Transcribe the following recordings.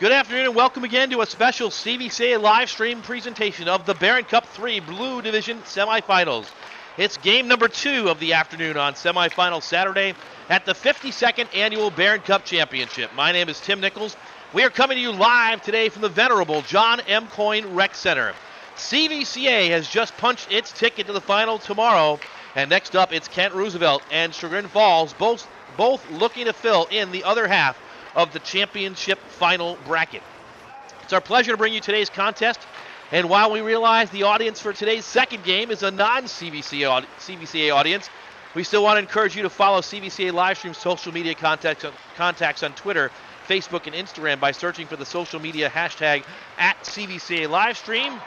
Good afternoon and welcome again to a special CVCA live stream presentation of the Barron Cup 3 Blue Division Semifinals. It's game number 2 of the afternoon on Semifinal Saturday at the 52nd Annual Barron Cup Championship. My name is Tim Nichols. We are coming to you live today from the venerable John M. Coyne Rec Center. CVCA has just punched its ticket to the final tomorrow, and next up it's Kent Roosevelt and Chagrin Falls, both looking to fill in the other half of the championship final bracket. It's our pleasure to bring you today's contest, and while we realize the audience for today's second game is a non-CVCA audience, we still want to encourage you to follow CVCA Livestream social media contacts on Twitter, Facebook, and Instagram by searching for the social media hashtag @CVCA Livestream.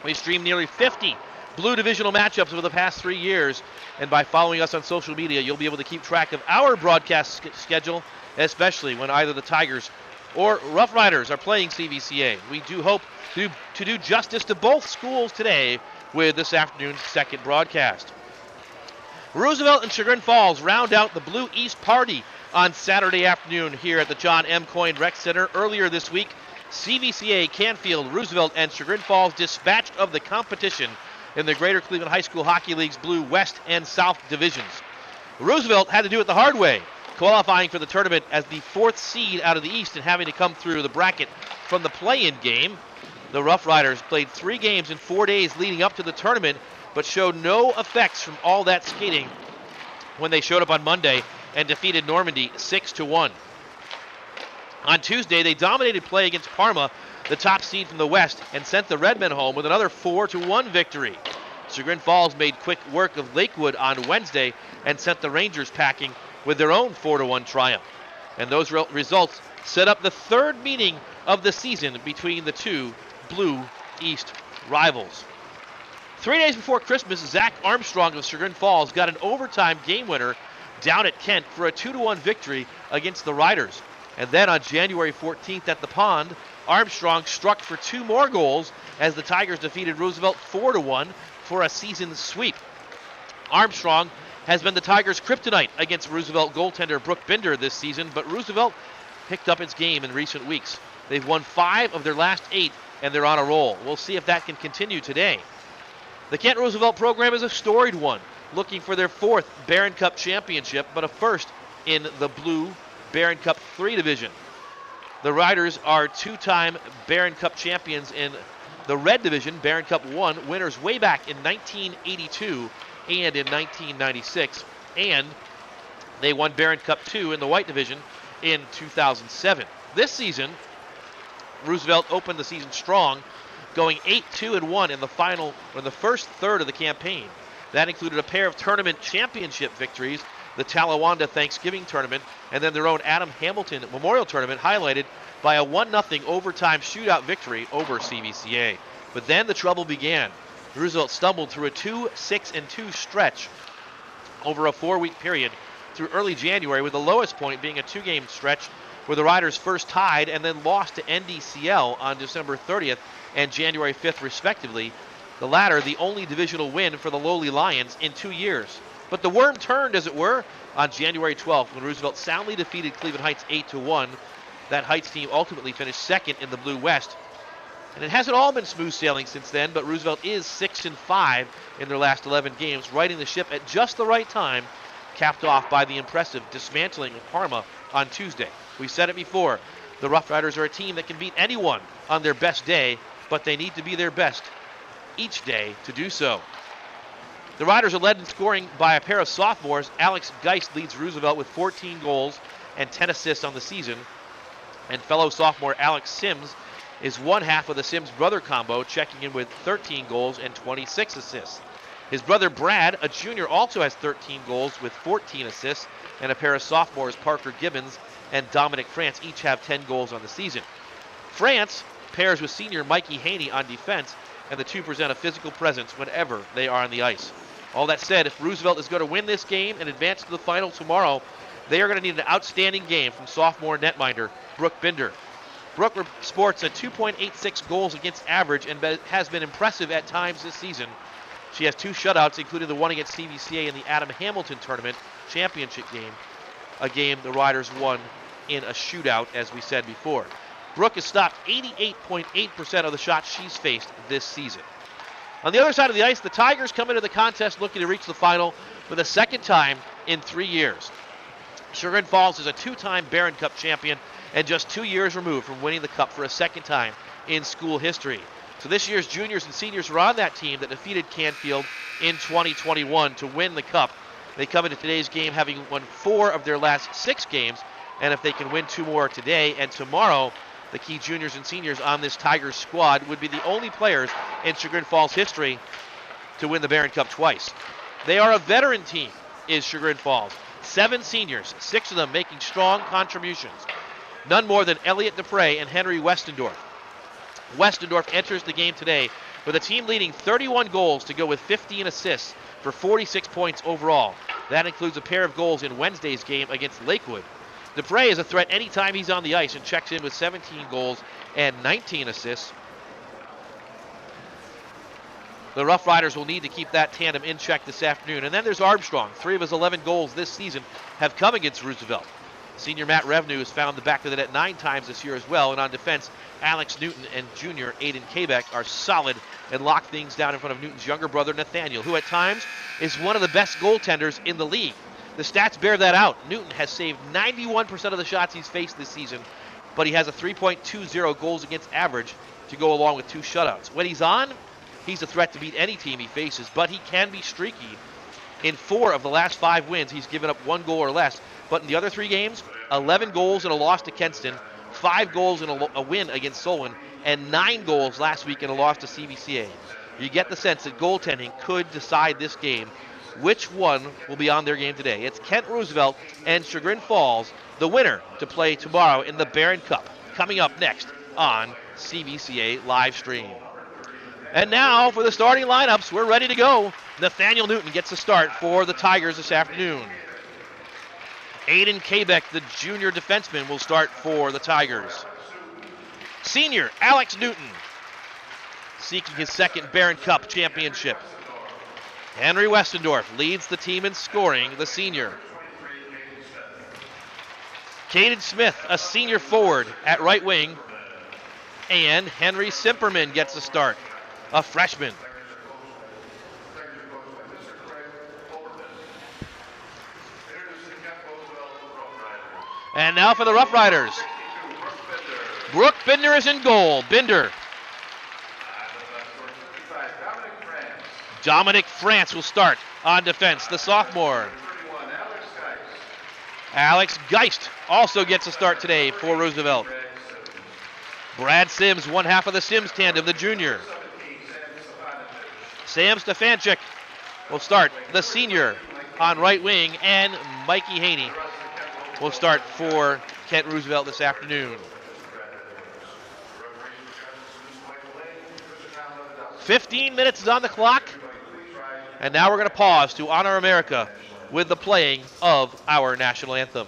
We stream nearly 50 Blue Divisional matchups over the past 3 years, and by following us on social media, you'll be able to keep track of our broadcast schedule, especially when either the Tigers or Rough Riders are playing CVCA. We do hope to do justice to both schools today with this afternoon's second broadcast. Roosevelt and Chagrin Falls round out the Blue East Party on Saturday afternoon here at the John M. Coyne Rec Center. Earlier this week, CVCA, Canfield, Roosevelt, and Chagrin Falls dispatched of the competition in the Greater Cleveland High School Hockey League's Blue West and South divisions. Roosevelt had to do it the hard way, qualifying for the tournament as the 4th seed out of the East and having to come through the bracket from the play-in game. The Rough Riders played 3 games in 4 days leading up to the tournament, but showed no effects from all that skating when they showed up on Monday and defeated Normandy 6-1. On Tuesday, they dominated play against Parma, the top seed from the West, and sent the Redmen home with another 4-1 victory. Chagrin Falls made quick work of Lakewood on Wednesday and sent the Rangers packing with their own 4-1 triumph. And those results set up the third meeting of the season between the two Blue East rivals. 3 days before Christmas, Zach Armstrong of Chagrin Falls got an overtime game winner down at Kent for a 2-1 victory against the Riders. And then on January 14th at the Pond, Armstrong struck for 2 more goals as the Tigers defeated Roosevelt 4-1 for a season sweep. Armstrong has been the Tigers' kryptonite against Roosevelt goaltender Brooke Binder this season, but Roosevelt picked up its game in recent weeks. They've won 5 of their last 8, and they're on a roll. We'll see if that can continue today. The Kent Roosevelt program is a storied one, looking for their 4th Barron Cup championship, but a first in the Blue Barron Cup 3 division. The Riders are 2-time Barron Cup champions in the Red Division, Barron Cup 1, winners way back in 1982 and in 1996, and they won Barron Cup 2 in the White Division in 2007. This season, Roosevelt opened the season strong, going 8-2-1 in the first third of the campaign. That included a pair of tournament championship victories, the Talawanda Thanksgiving Tournament, and then their own Adam Hamilton Memorial Tournament, highlighted by a 1-0 overtime shootout victory over CVCA. But then the trouble began. Roosevelt stumbled through a 2-6-2 stretch over a 4-week period through early January, with the lowest point being a 2-game stretch where the Riders first tied and then lost to NDCL on December 30th and January 5th respectively, the latter the only divisional win for the lowly Lions in 2 years. But the worm turned, as it were, on January 12th when Roosevelt soundly defeated Cleveland Heights 8-1. That Heights team ultimately finished second in the Blue West. And it hasn't all been smooth sailing since then, but Roosevelt is 6-5 in their last 11 games, righting the ship at just the right time, capped off by the impressive dismantling of Parma on Tuesday. We said it before, the Rough Riders are a team that can beat anyone on their best day, but they need to be their best each day to do so. The Riders are led in scoring by a pair of sophomores. Alex Geist leads Roosevelt with 14 goals and 10 assists on the season, and fellow sophomore Alex Sims is one half of the Sims-brother combo, checking in with 13 goals and 26 assists. His brother Brad, a junior, also has 13 goals with 14 assists, and a pair of sophomores Parker Gibbons and Dominic France each have 10 goals on the season. France pairs with senior Mikey Haney on defense, and the two present a physical presence whenever they are on the ice. All that said, if Roosevelt is going to win this game and advance to the final tomorrow, they are going to need an outstanding game from sophomore netminder Brooke Binder. Brooke sports a 2.86 goals against average and has been impressive at times this season. She has 2 shutouts, including the one against CVCA in the Adam Hamilton Tournament championship game, a game the Riders won in a shootout, as we said before. Brooke has stopped 88.8% of the shots she's faced this season. On the other side of the ice, the Tigers come into the contest looking to reach the final for the second time in 3 years. Chagrin Falls is a 2-time Barron Cup champion and just 2 years removed from winning the Cup for a second time in school history. So this year's juniors and seniors were on that team that defeated Canfield in 2021 to win the Cup. They come into today's game having won 4 of their last 6 games, and if they can win 2 more today and tomorrow, the key juniors and seniors on this Tigers squad would be the only players in Chagrin Falls history to win the Barron Cup twice. They are a veteran team, is Chagrin Falls. 7 seniors, 6 of them making strong contributions. None more than Elliot Dupre and Henry Westendorf. Westendorf enters the game today with a team leading 31 goals to go with 15 assists for 46 points overall. That includes a pair of goals in Wednesday's game against Lakewood. Dupre is a threat anytime he's on the ice and checks in with 17 goals and 19 assists. The Rough Riders will need to keep that tandem in check this afternoon. And then there's Armstrong. 3 of his 11 goals this season have come against Roosevelt. Senior Matt Revenue has found the back of the net 9 times this year as well. And on defense, Alex Newton and junior Aiden Quebec are solid and lock things down in front of Newton's younger brother Nathaniel, who at times is one of the best goaltenders in the league. The stats bear that out. Newton has saved 91% of the shots he's faced this season, but he has a 3.20 goals against average to go along with 2 shutouts. When he's on, he's a threat to beat any team he faces, but he can be streaky. In 4 of the last 5 wins, he's given up 1 goal or less, but in the other 3 games, 11 goals and a loss to Kenston, 5 goals and a win against Solon, and 9 goals last week in a loss to CVCA. You get the sense that goaltending could decide this game. Which one will be on their game today? It's Kent Roosevelt and Chagrin Falls, the winner to play tomorrow in the Barron Cup, coming up next on CVCA live stream. And now for the starting lineups, we're ready to go. Nathaniel Newton gets the start for the Tigers this afternoon. Aiden Quebec, the junior defenseman, will start for the Tigers. Senior Alex Newton, seeking his second Barron Cup championship. Henry Westendorf leads the team in scoring, the senior. Caden Smith, a senior forward at right wing. And Henry Simperman gets the start, a freshman. And now for the Rough Riders. Brooke Binder is in goal. Binder. Dominic France will start on defense, the sophomore. Alex Geist also gets a start today for Roosevelt. Brad Sims, one half of the Sims tandem, the junior. Sam Stefanchik will start, the senior, on right wing, and Mikey Haney will start for Kent Roosevelt this afternoon. 15 minutes is on the clock. And now we're going to pause to honor America with the playing of our national anthem.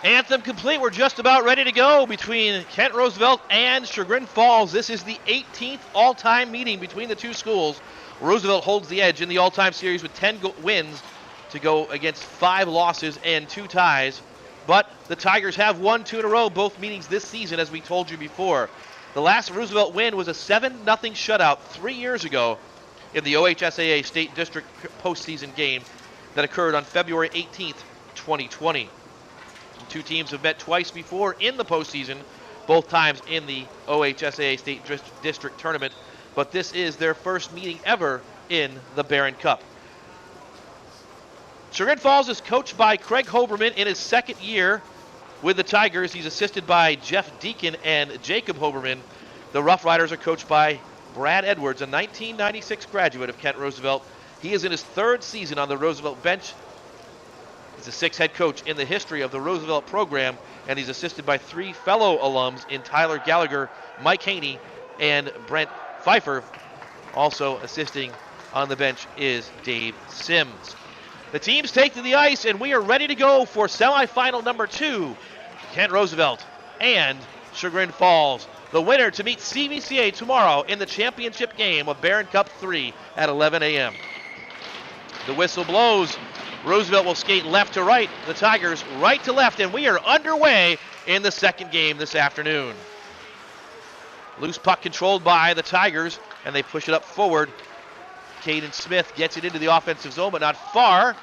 Anthem complete. We're just about ready to go between Kent Roosevelt and Chagrin Falls. This is the 18th all-time meeting between the two schools. Roosevelt holds the edge in the all-time series with 10 wins to go against 5 losses and 2 ties. But the Tigers have won 2 in a row, both meetings this season, as we told you before. The last Roosevelt win was a 7-0 shutout 3 years ago in the OHSAA State District postseason game that occurred on February 18th, 2020. The two teams have met twice before in the postseason, both times in the OHSAA State District tournament, but this is their first meeting ever in the Barron Cup. Chagrin Falls is coached by Craig Hoberman in his second year with the Tigers. He's assisted by Jeff Deacon and Jacob Hoberman. The Rough Riders are coached by Brad Edwards, a 1996 graduate of Kent Roosevelt. He is in his third season on the Roosevelt bench. He's the sixth head coach in the history of the Roosevelt program, and he's assisted by three fellow alums in Tyler Gallagher, Mike Haney, and Brent Pfeiffer. Also assisting on the bench is Dave Sims. The teams take to the ice, and we are ready to go for semifinal number 2. Kent Roosevelt and Chagrin Falls. The winner to meet CVCA tomorrow in the championship game of Barron Cup 3 at 11 a.m. The whistle blows. Roosevelt will skate left to right, the Tigers right to left, and we are underway in the second game this afternoon. Loose puck controlled by the Tigers, and they push it up forward. Caden Smith gets it into the offensive zone, but not far.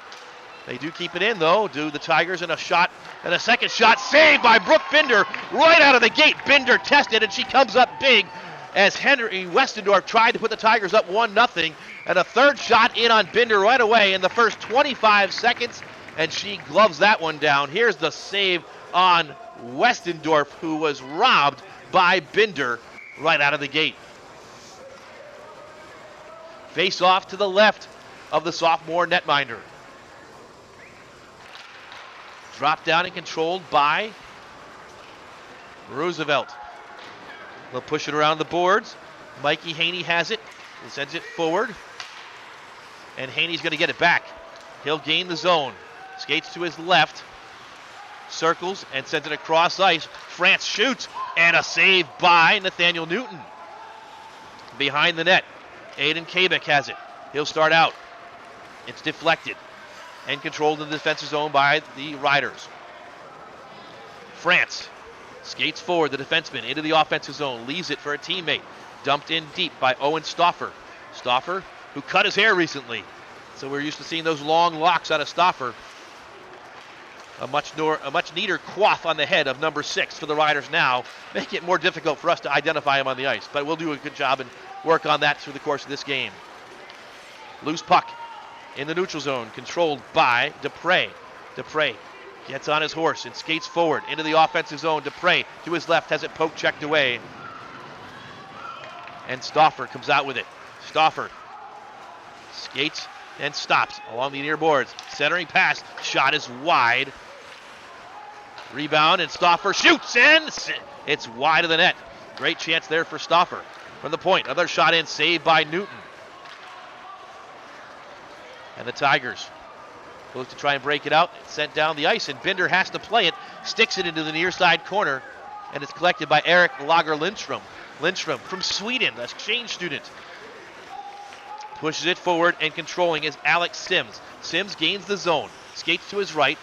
They do keep it in, though, do the Tigers, and a shot, and a second shot saved by Brooke Binder right out of the gate. Binder tested, and she comes up big as Henry Westendorf tried to put the Tigers up 1-0, and a third shot in on Binder right away in the first 25 seconds, and she gloves that one down. Here's the save on Westendorf, who was robbed by Binder right out of the gate. Face off to the left of the sophomore netminder. Dropped down and controlled by Roosevelt. They'll push it around the boards. Mikey Haney has it. He sends it forward. And Haney's going to get it back. He'll gain the zone. Skates to his left. Circles and sends it across ice. France shoots. And a save by Nathaniel Newton. Behind the net. Aiden Kabik has it. He'll start out. It's deflected and controlled in the defensive zone by the Riders. France skates forward, the defenseman, into the offensive zone. Leaves it for a teammate. Dumped in deep by Owen Stauffer. Stauffer, who cut his hair recently. So we're used to seeing those long locks out of Stauffer. A much neater coif on the head of number 6 for the Riders now, making it more difficult for us to identify him on the ice. But we'll do a good job and work on that through the course of this game. Loose puck in the neutral zone, controlled by Dupre. Dupre gets on his horse and skates forward into the offensive zone. Dupre to his left has it poke checked away. And Stauffer comes out with it. Stauffer skates and stops along the near boards. Centering pass, shot is wide. Rebound, and Stauffer shoots, and it's wide of the net. Great chance there for Stauffer. From the point, another shot in, saved by Newton. And the Tigers goes to try and break it out. It's sent down the ice, and Binder has to play it. Sticks it into the near side corner, and it's collected by Eric Lager Lindstrom. Lindstrom from Sweden, an exchange student. Pushes it forward, and controlling is Alex Sims. Sims gains the zone, skates to his right,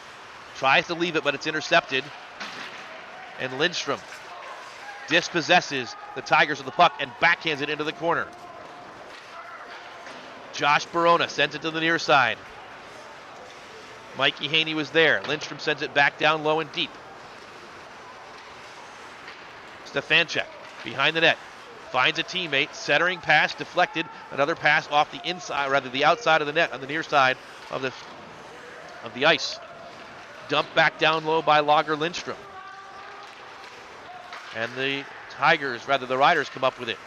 tries to leave it, but it's intercepted. And Lindstrom dispossesses the Tigers of the puck and backhands it into the corner. Josh Barona sends it to the near side. Mikey Haney was there. Lindstrom sends it back down low and deep. Stefanchuk behind the net. Finds a teammate. Centering pass deflected. Another pass off the inside, rather the outside of the net on the near side of the ice. Dumped back down low by Lager Lindstrom. And the Riders come up with it.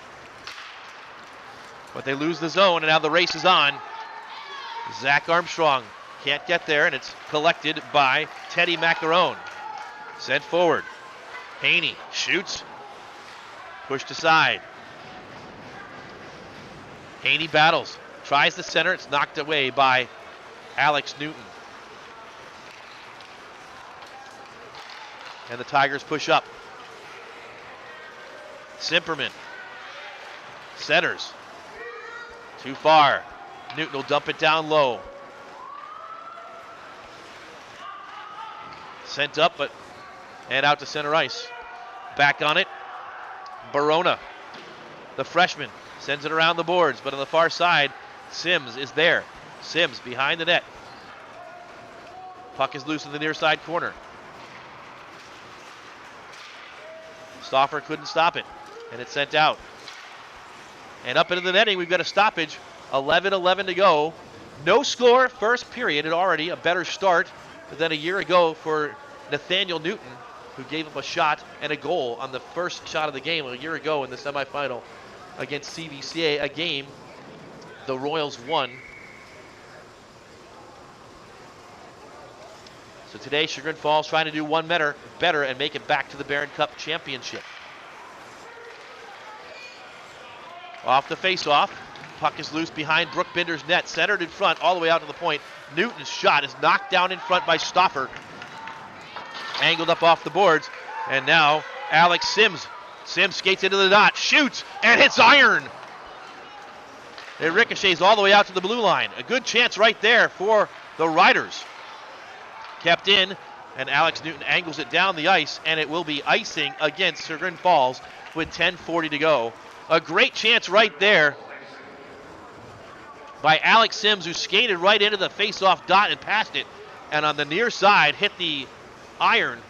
But they lose the zone, and now the race is on. Zach Armstrong can't get there, and it's collected by Teddy Macaron. Sent forward. Haney shoots. Pushed aside. Haney battles. Tries the center. It's knocked away by Alex Newton. And the Tigers push up. Simperman centers. Too far. Newton will dump it down low. Sent up, and out to center ice. Back on it. Barona, the freshman, sends it around the boards, but on the far side, Sims is there. Sims behind the net. Puck is loose in the near side corner. Stauffer couldn't stop it, and it's sent out. And up into the netting, we've got a stoppage. 11:11 to go. No score, first period, and already a better start than a year ago for Nathaniel Newton, who gave up a shot and a goal on the first shot of the game a year ago in the semifinal against CVCA, a game the Royals won. So today, Chagrin Falls trying to do one better and make it back to the Barron Cup Championship. Off the face-off. Puck is loose behind Brooke Binder's net, centered in front, all the way out to the point. Newton's shot is knocked down in front by Stauffer. Angled up off the boards, and now Alex Sims. Sims skates into the dot, shoots, and hits iron. It ricochets all the way out to the blue line. A good chance right there for the Riders. Kept in, and Alex Newton angles it down the ice, and it will be icing against Chagrin Falls with 10:40 to go. A great chance right there by Alex Sims, who skated right into the face-off dot and passed it, and on the near side hit the iron.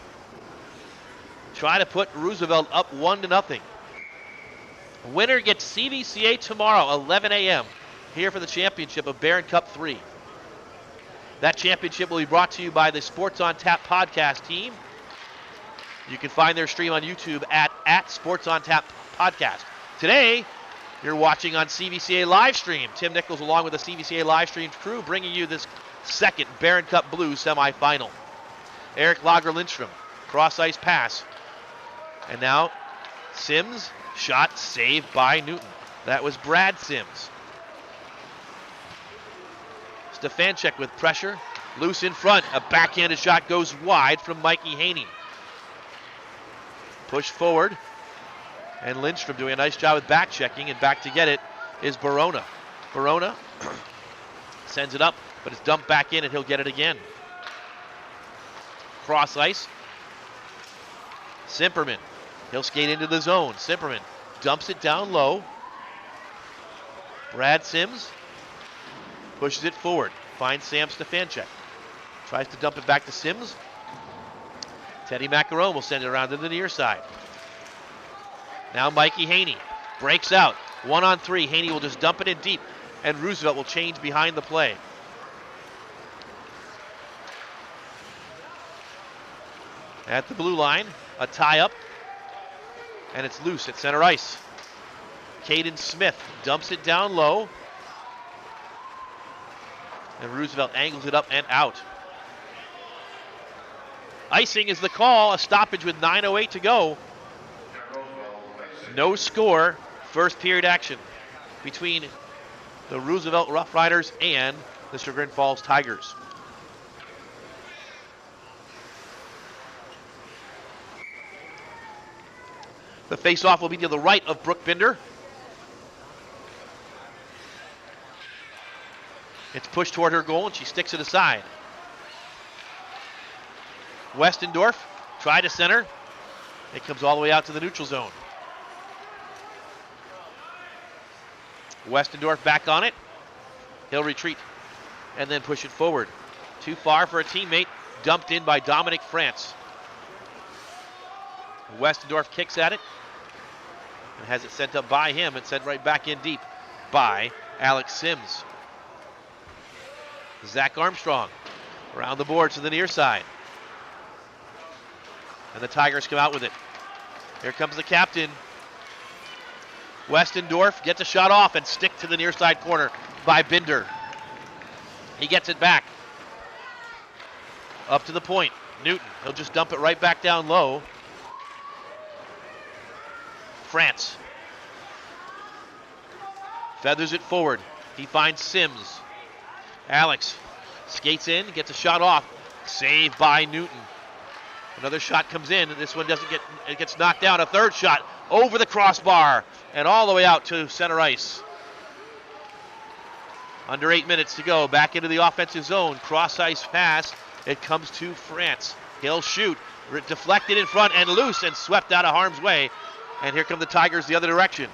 Try to put Roosevelt up 1-0. Winner gets CVCA tomorrow, 11 a.m., here for the championship of Barron Cup 3. That championship will be brought to you by the Sports on Tap podcast team. You can find their stream on YouTube at Sports on Tap podcast. Today, you're watching on CVCA live stream. Tim Nichols along with the CVCA live stream crew bringing you this second Barron Cup Blue semifinal. Eric Lager Lindstrom, cross ice pass. And now Sims, shot saved by Newton. That was Brad Sims. Stefanchuk with pressure, loose in front. A backhanded shot goes wide from Mikey Haney. Push forward. And Lindstrom doing a nice job with back checking, and back to get it is Barona. Barona sends it up, but it's dumped back in, and he'll get it again. Cross ice. Simperman. He'll skate into the zone. Simperman dumps it down low. Brad Sims pushes it forward. Finds Sam Stefanchuk. Tries to dump it back to Sims. Teddy Macaron will send it around to the near side. Now Mikey Haney breaks out. 1-on-3. Haney will just dump it in deep, and Roosevelt will change behind the play. At the blue line, a tie-up, and it's loose at center ice. Caden Smith dumps it down low, and Roosevelt angles it up and out. Icing is the call, a stoppage with 9:08 to go. No score, first period action between the Roosevelt Rough Riders and the Chagrin Falls Tigers. The face-off will be to the right of Brooke Binder. It's pushed toward her goal, and she sticks it aside. Westendorf tried to center. It comes all the way out to the neutral zone. Westendorf back on it. He'll retreat and then push it forward. Too far for a teammate. Dumped in by Dominic France. Westendorf kicks at it and has it sent up by him and sent right back in deep by Alex Sims. Zach Armstrong around the boards to the near side. And the Tigers come out with it. Here comes the captain. Westendorf gets a shot off and stick to the near side corner by Binder. He gets it back. Up to the point. Newton, he'll just dump it right back down low. France feathers it forward. He finds Sims. Alex skates in, gets a shot off. Saved by Newton. Another shot comes in, and this one doesn't get, it gets knocked down. A third shot over the crossbar and all the way out to center ice. Under 8 minutes to go, back into the offensive zone. Cross ice pass, it comes to France. He'll shoot, deflected in front and loose and swept out of harm's way And here come the Tigers the other direction.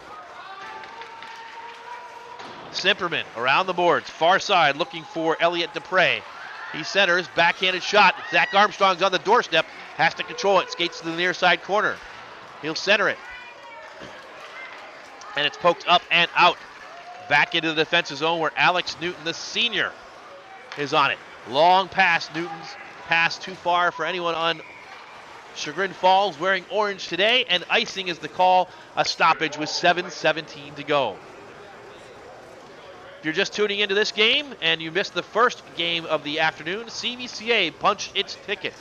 Simperman around the boards, far side, looking for Elliott Dupre. He centers, backhanded shot. Zach Armstrong's on the doorstep, has to control it, skates to the near side corner. He'll center it. And it's poked up and out. Back into the defensive zone where Alex Newton, the senior, is on it. Long pass, Newton's pass too far for anyone on Chagrin Falls wearing orange today, and icing is the call, a stoppage with 7:17 to go. If you're just tuning into this game and you missed the first game of the afternoon, CVCA punched its ticket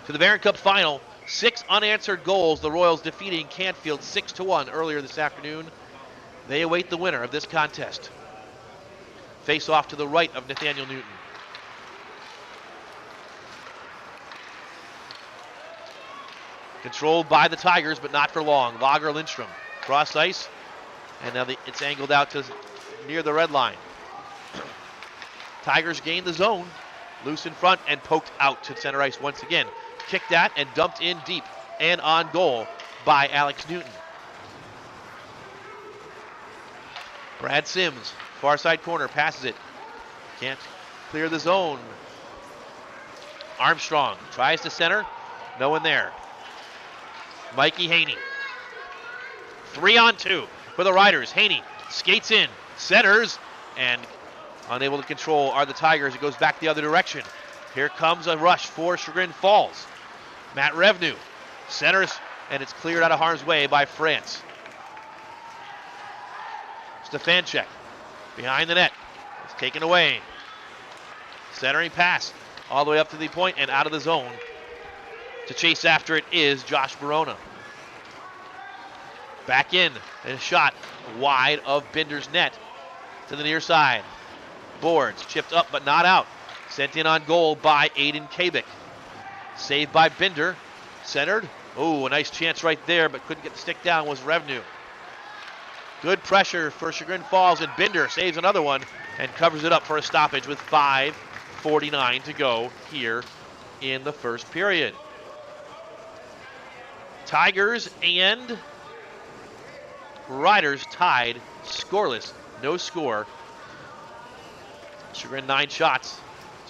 to the Barron Cup final. 6 unanswered goals, the Royals defeating Canfield 6-1 earlier this afternoon. They await the winner of this contest. Face off to the right of Nathaniel Newton. Controlled by the Tigers, but not for long. Lager Lindstrom, cross ice, and now it's angled out to near the red line. Tigers gain the zone, loose in front and poked out to center ice once again. Kicked at and dumped in deep and on goal by Alex Newton. Brad Sims, far side corner, passes it. Can't clear the zone. Armstrong tries to center, no one there. Mikey Haney. 3-on-2 for the Riders. Haney skates in, centers, and unable to control are the Tigers. It goes back the other direction. Here comes a rush for Chagrin Falls. Matt Revenue centers, and it's cleared out of harm's way by France. Stefanchek behind the net. It's taken away. Centering pass all the way up to the point and out of the zone. To chase after it is Josh Barona. Back in, and a shot wide of Binder's net to the near side. Boards chipped up but not out. Sent in on goal by Aiden Kabik. Saved by Binder. Centered. Oh, a nice chance right there, but couldn't get the stick down was Revenue. Good pressure for Chagrin Falls, and Binder saves another one and covers it up for a stoppage with 5:49 to go here in the first period. Tigers and Riders tied, scoreless, no score. Chagrin 9 shots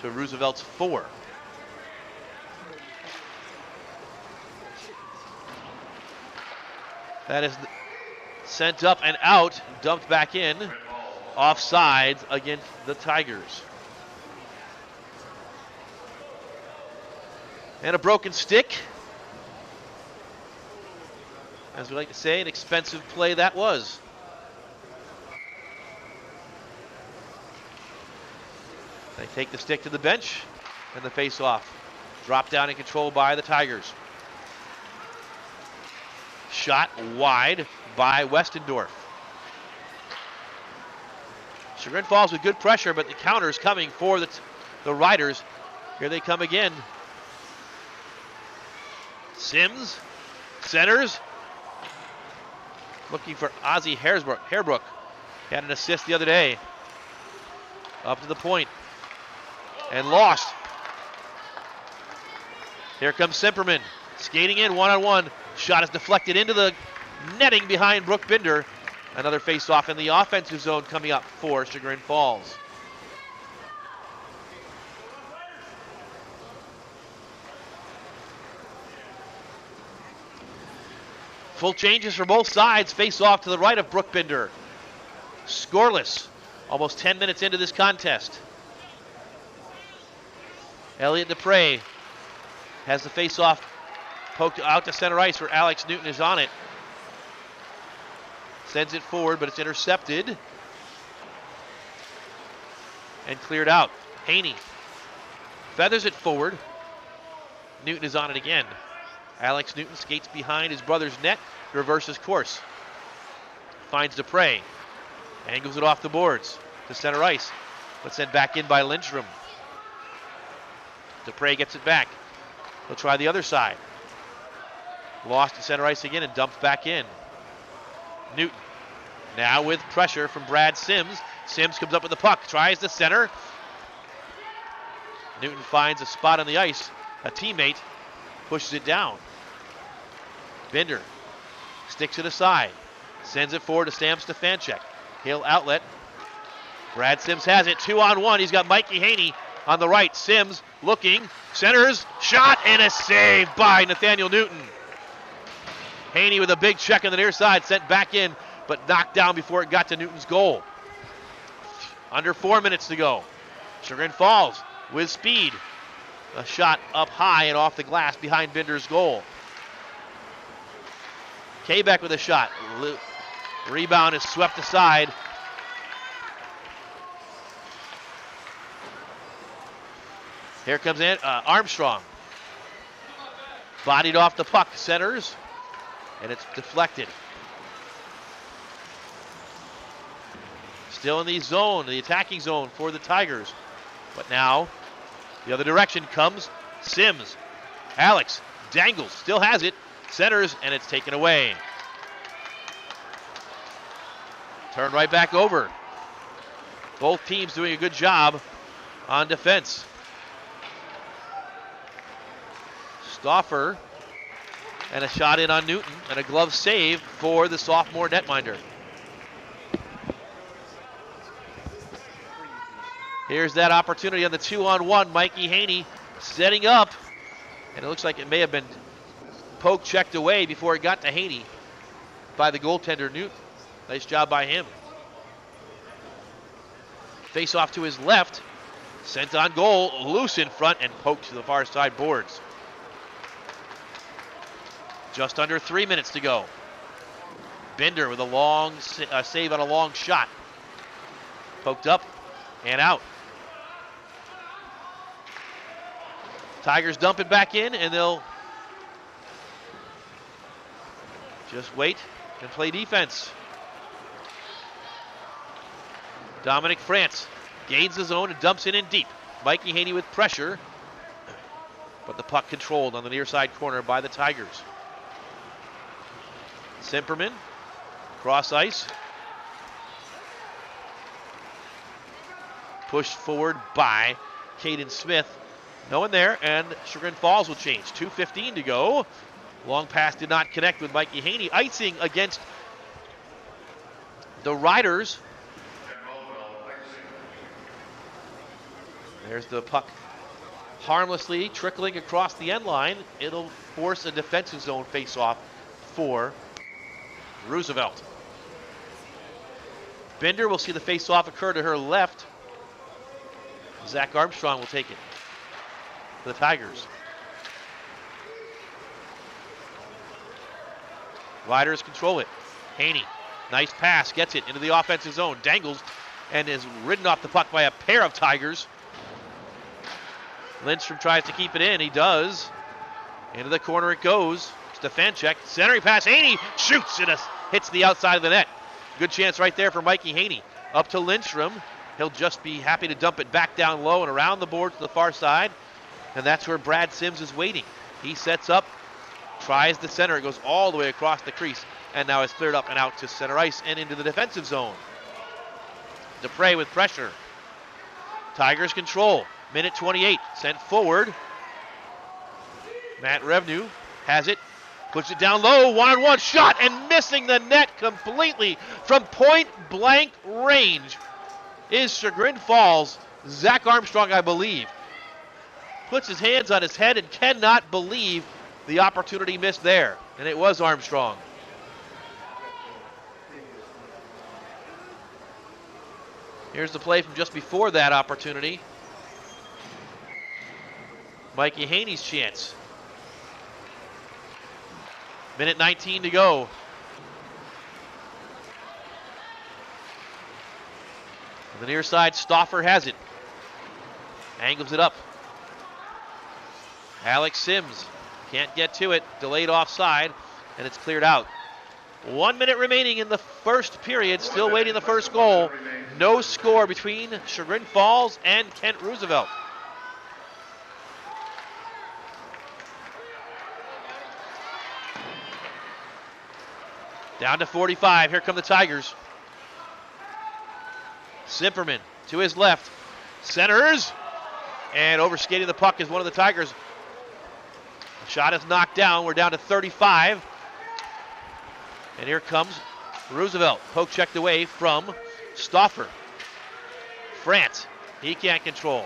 to Roosevelt's 4. That is sent up and out, dumped back in, offsides against the Tigers. And a broken stick. As we like to say, an expensive play that was. They take the stick to the bench, and the face-off. Dropped down and controlled by the Tigers. Shot wide by Westendorf. Chagrin Falls with good pressure, but the counter's coming for the Riders. Here they come again. Sims centers. Looking for Ozzie Hairbrook. Had an assist the other day. Up to the point. And lost. Here comes Simperman. Skating in one-on-one. Shot is deflected into the netting behind Brooke Binder. Another face-off in the offensive zone coming up for Chagrin Falls. Full changes for both sides. Face-off to the right of Brooke Binder. Scoreless. Almost 10 minutes into this contest. Elliott Dupre has the face-off poked out to center ice where Alex Newton is on it. Sends it forward, but it's intercepted. And cleared out. Haney feathers it forward. Newton is on it again. Alex Newton skates behind his brother's net, reverses course. Finds Dupre. Angles it off the boards to center ice, but sent back in by Lindstrom. Dupre gets it back. He'll try the other side. Lost to center ice again and dumped back in. Newton now with pressure from Brad Sims. Sims comes up with the puck, tries to center. Newton finds a spot on the ice. A teammate pushes it down. Binder Sticks it aside. Sends it forward to Sam Stefanchuk. He'll outlet. Brad Sims has it. 2-on-1. He's got Mikey Haney on the right. Sims looking. Centers. Shot and a save by Nathaniel Newton. Haney with a big check on the near side. Sent back in, but knocked down before it got to Newton's goal. Under 4 minutes to go. Chagrin Falls with speed. A shot up high and off the glass behind Binder's goal. K-Beck with a shot. Rebound is swept aside. Here comes Armstrong. Bodied off the puck, centers, and it's deflected. Still in the zone, the attacking zone for the Tigers. But now, the other direction comes Sims. Alex dangles, still has it, centers, and it's taken away. Turn right back over. Both teams doing a good job on defense. Stauffer, and a shot in on Newton, and a glove save for the sophomore netminder. Here's that opportunity on the 2-on-1. Mikey Haney setting up, and it looks like it may have been poke checked away before it got to Haney by the goaltender Newton. Nice job by him. Face off to his left, sent on goal, loose in front and poked to the far side boards. Just under 3 minutes to go. Binder with a long save on a long shot. Poked up and out. Tigers dump it back in, and they'll just wait and play defense. Dominic France gains the zone and dumps it in deep. Mikey Haney with pressure, but the puck controlled on the near side corner by the Tigers. Simperman, cross ice. Pushed forward by Caden Smith. No one there, and Chagrin Falls will change. 2:15 to go. Long pass did not connect with Mikey Haney. Icing against the Riders. There's the puck harmlessly trickling across the end line. It'll force a defensive zone face-off for Roosevelt. Binder will see the face-off occur to her left. Zach Armstrong will take it for the Tigers. Riders control it. Haney, nice pass, gets it into the offensive zone, dangles, and is ridden off the puck by a pair of Tigers. Lindstrom tries to keep it in, he does. Into the corner it goes. Stefanchuk, centering pass, Haney shoots, it hits the outside of the net. Good chance right there for Mikey Haney. Up to Lindstrom. He'll just be happy to dump it back down low and around the board to the far side. And that's where Brad Sims is waiting. He sets up, tries the center. It goes all the way across the crease. And now it's cleared up and out to center ice and into the defensive zone. Dupre with pressure. Tigers control. Minute 28. Sent forward. Matt Revenu has it. Puts it down low. One-on-one shot and missing the net completely from point blank range is Chagrin Falls. Zach Armstrong, I believe, puts his hands on his head and cannot believe the opportunity missed there. And it was Armstrong. Here's the play from just before that opportunity. Mikey Haney's chance. Minute 19 to go. On the near side, Stauffer has it. Angles it up. Alex Sims can't get to it. Delayed offside, and it's cleared out. 1 minute remaining in the first period. Still waiting the first goal. No score between Chagrin Falls and Kent Roosevelt. Down to 45. Here come the Tigers. Simperman to his left. Centers. And overskating the puck is one of the Tigers. The shot is knocked down. We're down to 35. And here comes Roosevelt. Poke checked away from Stauffer. France, he can't control.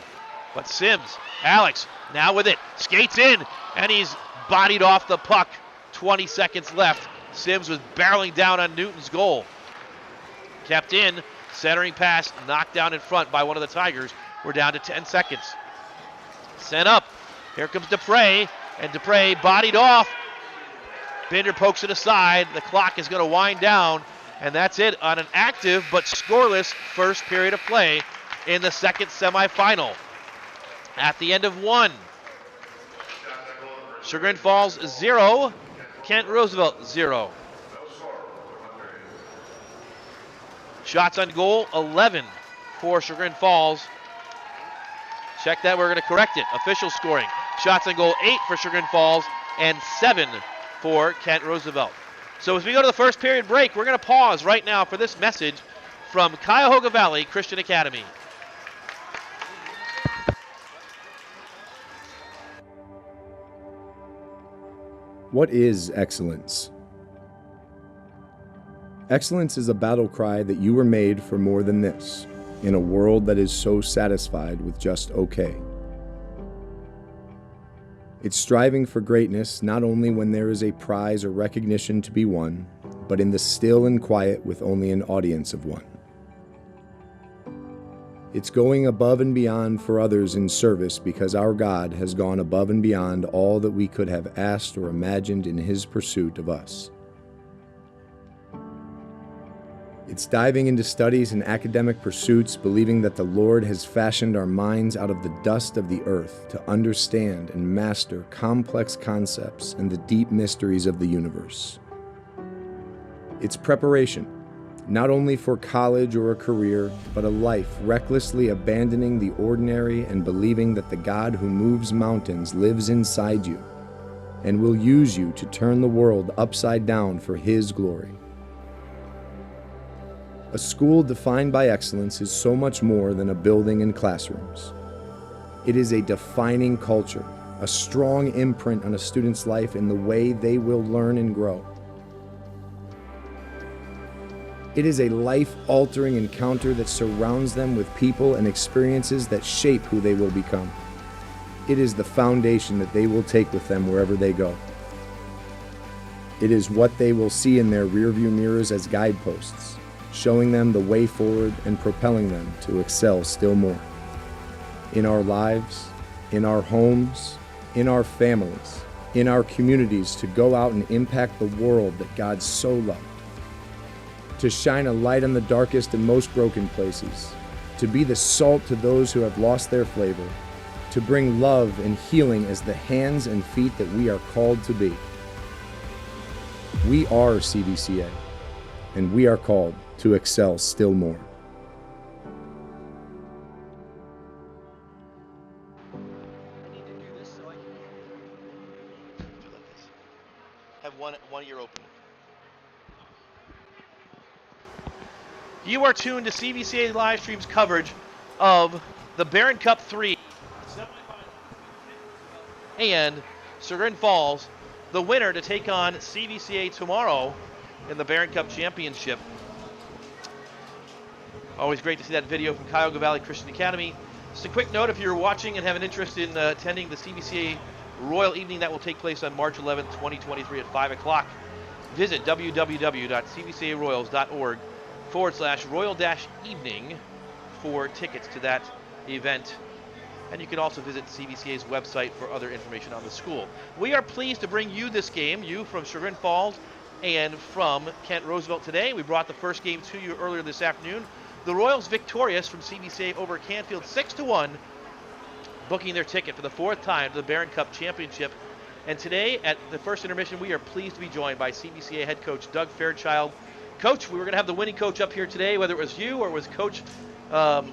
But Sims, Alex, now with it, skates in, and he's bodied off the puck. 20 seconds left. Sims was barreling down on Newton's goal. Kept in, centering pass, knocked down in front by one of the Tigers. We're down to 10 seconds. Sent up. Here comes Dupre, and Dupre bodied off. Binder pokes it aside. The clock is going to wind down, and that's it on an active but scoreless first period of play in the second semifinal. At the end of one, Chagrin Falls 0, Kent Roosevelt 0. Shots on goal, 11 for Chagrin Falls. Check that, we're going to correct it. Official scoring. Shots on goal, 8 for Chagrin Falls and 7 for Kent Roosevelt. So as we go to the first period break, we're going to pause right now for this message from Cuyahoga Valley Christian Academy. What is excellence? Excellence is a battle cry that you were made for more than this, in a world that is so satisfied with just okay. It's striving for greatness not only when there is a prize or recognition to be won, but in the still and quiet with only an audience of one. It's going above and beyond for others in service because our God has gone above and beyond all that we could have asked or imagined in His pursuit of us. It's diving into studies and academic pursuits, believing that the Lord has fashioned our minds out of the dust of the earth to understand and master complex concepts and the deep mysteries of the universe. It's preparation, not only for college or a career, but a life recklessly abandoning the ordinary and believing that the God who moves mountains lives inside you and will use you to turn the world upside down for His glory. A school defined by excellence is so much more than a building and classrooms. It is a defining culture, a strong imprint on a student's life in the way they will learn and grow. It is a life-altering encounter that surrounds them with people and experiences that shape who they will become. It is the foundation that they will take with them wherever they go. It is what they will see in their rearview mirrors as guideposts, showing them the way forward and propelling them to excel still more. In our lives, in our homes, in our families, in our communities, to go out and impact the world that God so loved. To shine a light on the darkest and most broken places. To be the salt to those who have lost their flavor. To bring love and healing as the hands and feet that we are called to be. We are CVCA, and we are called to excel still more. I need to do this so I can do like this. Have one ear open. You are tuned to CVCA live streams coverage of the Barron Cup 3 and Chagrin Falls, the winner to take on CVCA tomorrow in the Barron Cup Championship. Always great to see that video from Cuyahoga Valley Christian Academy. Just a quick note, if you're watching and have an interest in attending the CVCA Royal Evening that will take place on March 11th, 2023 at 5 o'clock, visit www.cvcaroyals.org/royal-evening for tickets to that event. And you can also visit CVCA's website for other information on the school. We are pleased to bring you this game, you from Chagrin Falls and from Kent Roosevelt today. We brought the first game to you earlier this afternoon. The Royals victorious from CVCA over Canfield 6-1, booking their ticket for the fourth time to the Barron Cup Championship. And today at the first intermission, we are pleased to be joined by CVCA head coach Doug Fairchild. Coach, we were going to have the winning coach up here today, whether it was you or it was Coach, the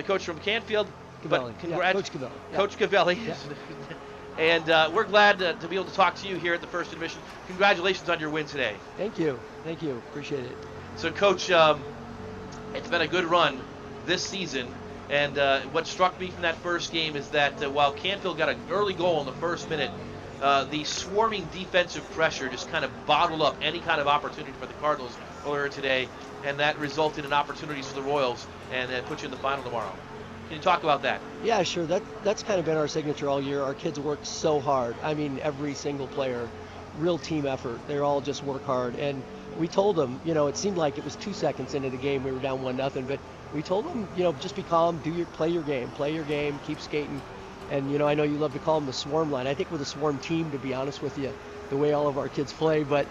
coach from Canfield. Cavelli. But Coach Cavelli. Yeah. Coach Cavelli. Yeah. And we're glad to be able to talk to you here at the first intermission. Congratulations on your win today. Thank you. Thank you. Appreciate it. So, Coach, it's been a good run this season. And what struck me from that first game is that while Canfield got an early goal in the first minute, the swarming defensive pressure just kind of bottled up any kind of opportunity for the Cardinals earlier today, and that resulted in opportunities for the Royals, and put you in the final tomorrow. Can you talk about that? Yeah, sure. That's kind of been our signature all year. Our kids work so hard. I mean, every single player, real team effort. They're all just work hard. And we told them, it seemed like it was 2 seconds into the game we were down 1-0, but we told them, just be calm, play your game, keep skating. And I know you love to call them the swarm line. I think we're the swarm team, to be honest with you, the way all of our kids play. But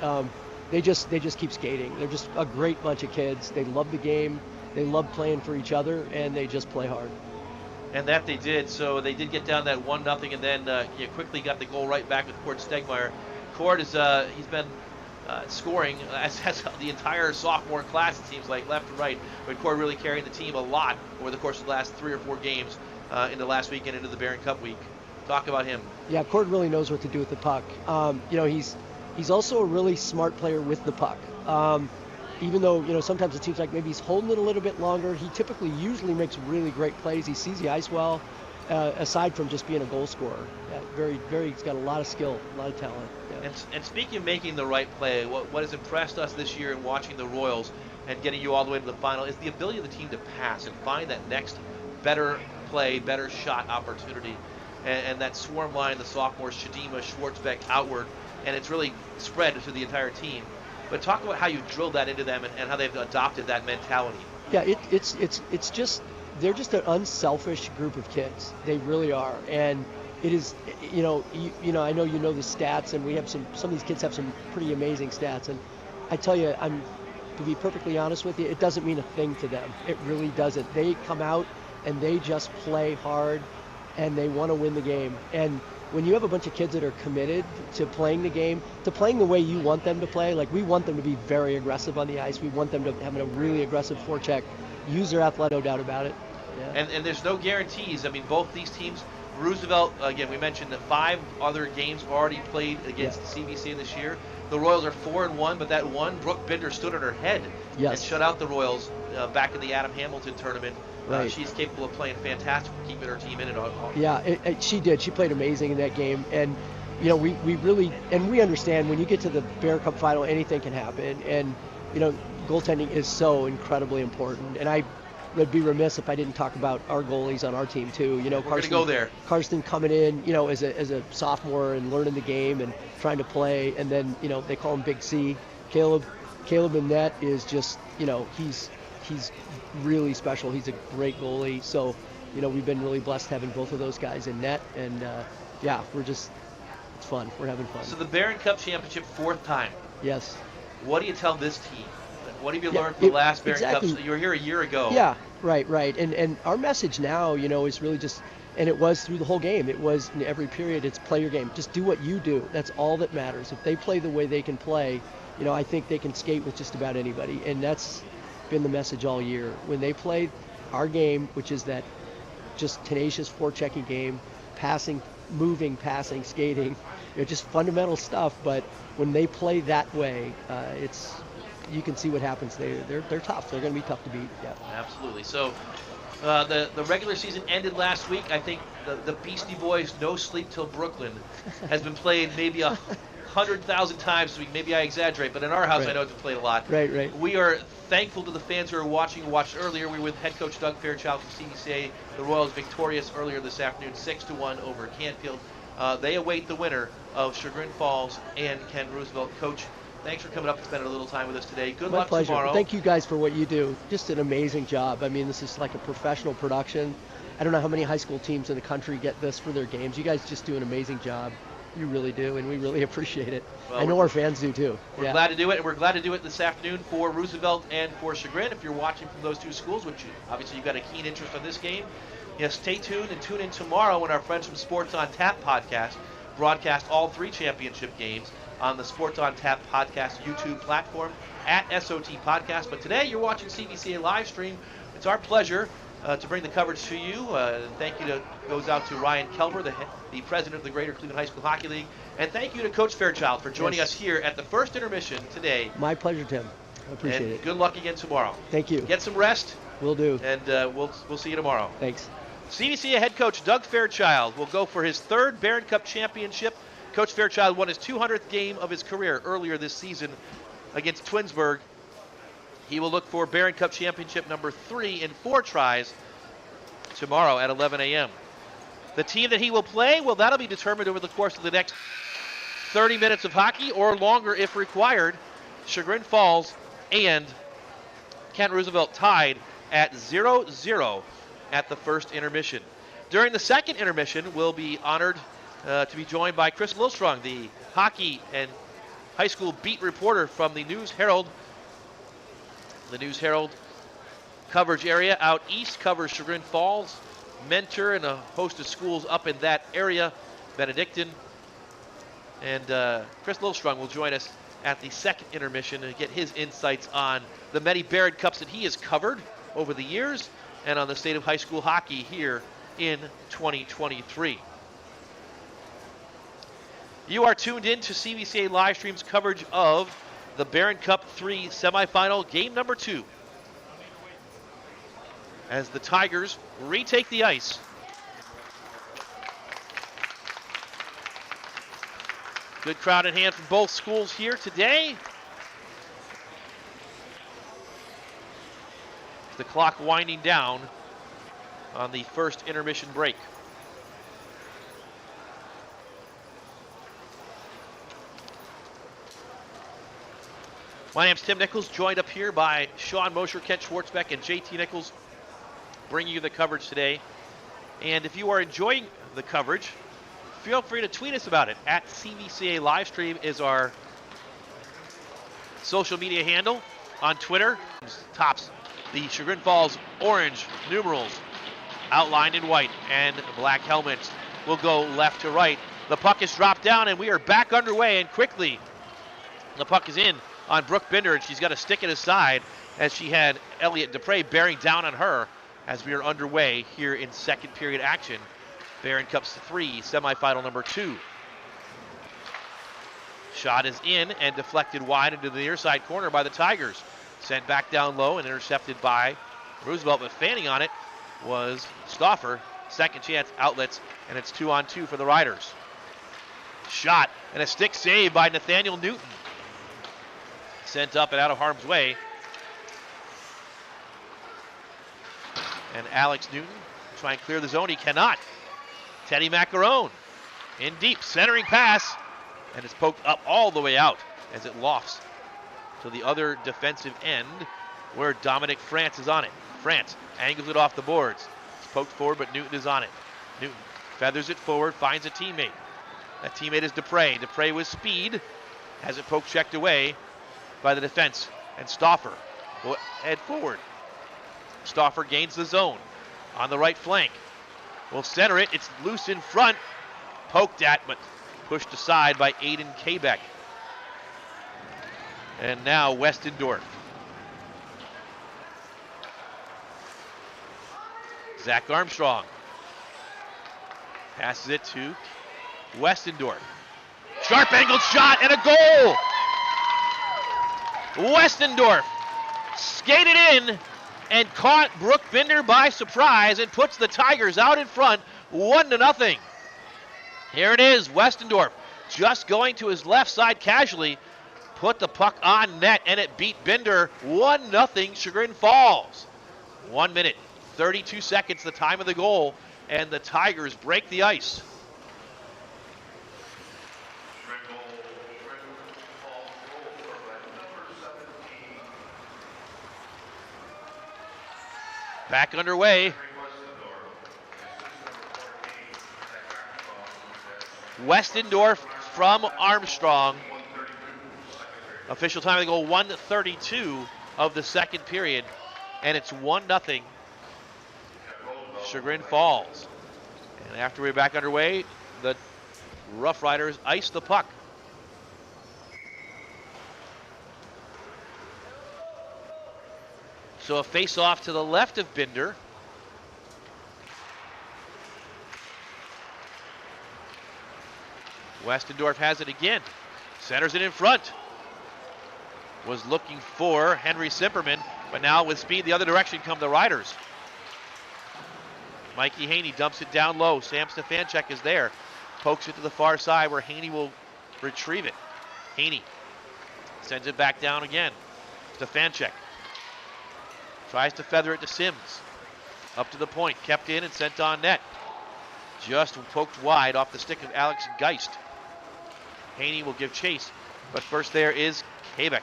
they just keep skating. They're just a great bunch of kids. They love the game. They love playing for each other, and they just play hard. And that they did. So they did get down that 1-0, and then quickly got the goal right back with Cord Stegmeyer. Cord is he's been scoring as the entire sophomore class, it seems like, left and right. But Cord really carrying the team a lot over the course of the last 3 or 4 games in the last weekend into the Barron Cup week. Talk about him. Yeah, Cord really knows what to do with the puck. He's also a really smart player with the puck. Even though, sometimes it seems like maybe he's holding it a little bit longer, he usually makes really great plays. He sees the ice well, aside from just being a goal scorer. Yeah, he's got a lot of skill, a lot of talent. Yeah. And speaking of making the right play, what has impressed us this year in watching the Royals and getting you all the way to the final is the ability of the team to pass and find that next better play, better shot opportunity. And that swarm line, the sophomores, Shadima, Schwartzbeck, outward, and it's really spread to the entire team. But talk about how you drilled that into them and how they've adopted that mentality. Yeah, it's just, they're just an unselfish group of kids. They really are. And it is, I know the stats, and we have some of these kids have some pretty amazing stats. And I tell you, to be perfectly honest with you, it doesn't mean a thing to them. It really doesn't. They come out and they just play hard, and they want to win the game. And when you have a bunch of kids that are committed to playing the game, to playing the way you want them to play, like we want them to be very aggressive on the ice. We want them to have a really aggressive forecheck, use their athletic, no doubt about it. Yeah. And there's no guarantees. I mean, both these teams, Roosevelt, again, we mentioned that 5 other games already played against the CBC this year. The Royals are 4-1, but that one, Brooke Binder stood on her head and shut out the Royals back in the Adam Hamilton tournament. Right. She's capable of playing fantastic, keeping her team in it all. Yeah, she did. She played amazing in that game. And, we really, and we understand when you get to the Bear Cup final, anything can happen. And, goaltending is so incredibly important. And I would be remiss if I didn't talk about our goalies on our team too. We're going to go there. Karsten coming in, as a sophomore and learning the game and trying to play. And then, they call him Big C. Caleb in net is just, he's really special. He's a great goalie. So, we've been really blessed having both of those guys in net. And, it's fun. We're having fun. So the Barron Cup Championship, 4th time. Yes. What do you tell this team? What have you learned from the last Barron Cups? You were here a year ago. Yeah, right. And our message now, is really just, and it was through the whole game. It was in every period, it's play your game. Just do what you do. That's all that matters. If they play the way they can play, I think they can skate with just about anybody. And that's been the message all year. When they play our game, which is that just tenacious forechecking game, passing, moving, passing, skating, just fundamental stuff. But when they play that way, you can see what happens. They're tough. They're going to be tough to beat. Yeah. Absolutely. So the regular season ended last week. I think the Beastie Boys' "No Sleep Till Brooklyn" has been played maybe 100,000 times this week. Maybe I exaggerate, but in our house, I know it's been played a lot. Right. We are thankful to the fans who are watching and watched earlier. We were with head coach Doug Fairchild from CBCA. The Royals victorious earlier this afternoon, 6-1 over Canfield. They await the winner of Chagrin Falls and Ken Roosevelt. Coach, thanks for coming up and spending a little time with us today. Good luck pleasure. Tomorrow. Thank you guys for what you do. Just an amazing job. I mean, this is like a professional production. I don't know how many high school teams in the country get this for their games. You guys just do an amazing job. You really do, and we really appreciate it. Well, I know our fans do too. We're glad to do it, and we're glad to do it this afternoon for Roosevelt and for Chagrin. If you're watching from those two schools, which obviously you've got a keen interest in this game, stay tuned and tune in tomorrow when our friends from Sports on Tap podcast broadcast all 3 championship games on the Sports on Tap podcast YouTube platform at SOT Podcast. But today you're watching CBCA live stream. It's our pleasure to bring the coverage to you. Thank you goes out to Ryan Kelber, the president of the Greater Cleveland High School Hockey League. And thank you to Coach Fairchild for joining us here at the first intermission today. My pleasure, Tim. I appreciate it. Good luck again tomorrow. Thank you. Get some rest. Will do. And we'll see you tomorrow. Thanks. CBCA head coach Doug Fairchild will go for his 3rd Barron Cup championship, Coach Fairchild won his 200th game of his career earlier this season against Twinsburg. He will look for Barron Cup Championship number 3 in 4 tries tomorrow at 11 a.m. The team that he will play, well, that'll be determined over the course of the next 30 minutes of hockey or longer if required. Chagrin Falls and Kent Roosevelt tied at 0-0 at the first intermission. During the second intermission, we'll be honored to be joined by Chris Lilstrong, the hockey and high school beat reporter from the News Herald. The News Herald coverage area out east covers Chagrin Falls, Mentor, and a host of schools up in that area, Benedictine. And Chris Lilstrong will join us at the second intermission and get his insights on the many Barron Cups that he has covered over the years and on the state of high school hockey here in 2023. You are tuned in to CVCA Livestream's coverage of the Barron Cup 3 semifinal, game number 2. As the Tigers retake the ice. Good crowd in hand from both schools here today. The clock winding down on the first intermission break. My name's Tim Nichols, joined up here by Sean Mosher, Kent Schwartzbeck, and JT Nichols, bringing you the coverage today. And if you are enjoying the coverage, feel free to tweet us about it. At CVCA Livestream is our social media handle on Twitter. Tops the Chagrin Falls orange numerals outlined in white, and black helmets will go left to right. The puck is dropped down, and we are back underway, and quickly the puck is in on Brooke Binder, and she's got to stick it aside as she had Elliot Dupre bearing down on her as we are underway here in second period action. Barron Cup 3 semifinal number 2. Shot is in and deflected wide into the near side corner by the Tigers. Sent back down low and intercepted by Roosevelt, but fanning on it was Stauffer. Second chance outlets, and it's 2-on-2 for the Riders. Shot and a stick save by Nathaniel Newton. Sent up and out of harm's way. And Alex Newton try and clear the zone. He cannot. Teddy Macarone in deep, centering pass, and it's poked up all the way out as it lofts to the other defensive end where Dominic France is on it. France angles it off the boards. It's poked forward, but Newton is on it. Newton feathers it forward, finds a teammate. That teammate is Dupre. Dupre with speed has it poke checked away by the defense, and Stauffer will head forward. Stauffer gains the zone on the right flank. Will center it. It's loose in front. Poked at, but pushed aside by Aiden Kabeck. And now Westendorf. Zach Armstrong passes it to Westendorf. Sharp angled shot and a goal! Westendorf skated in and caught Brooke Binder by surprise and puts the Tigers out in front 1-0. Here it is, Westendorf just going to his left side casually, put the puck on net, and it beat Binder 1-0 Chagrin Falls. 1 minute, 32 seconds, the time of the goal, and the Tigers break the ice. Back underway. Westendorf from Armstrong. Official time of the goal, 1:32 of the second period, and it's 1-0 Chagrin Falls. And after we're back underway, the Rough Riders ice the puck. So a face-off to the left of Binder. Westendorf has it again. Centers it in front. Was looking for Henry Simperman, but now with speed the other direction come the Riders. Mikey Haney dumps it down low. Sam Stefanchuk is there. Pokes it to the far side where Haney will retrieve it. Haney sends it back down again. Stefanchek tries to feather it to Sims. Up to the point, kept in and sent on net. Just poked wide off the stick of Alex Geist. Haney will give chase, but first there is Kabek.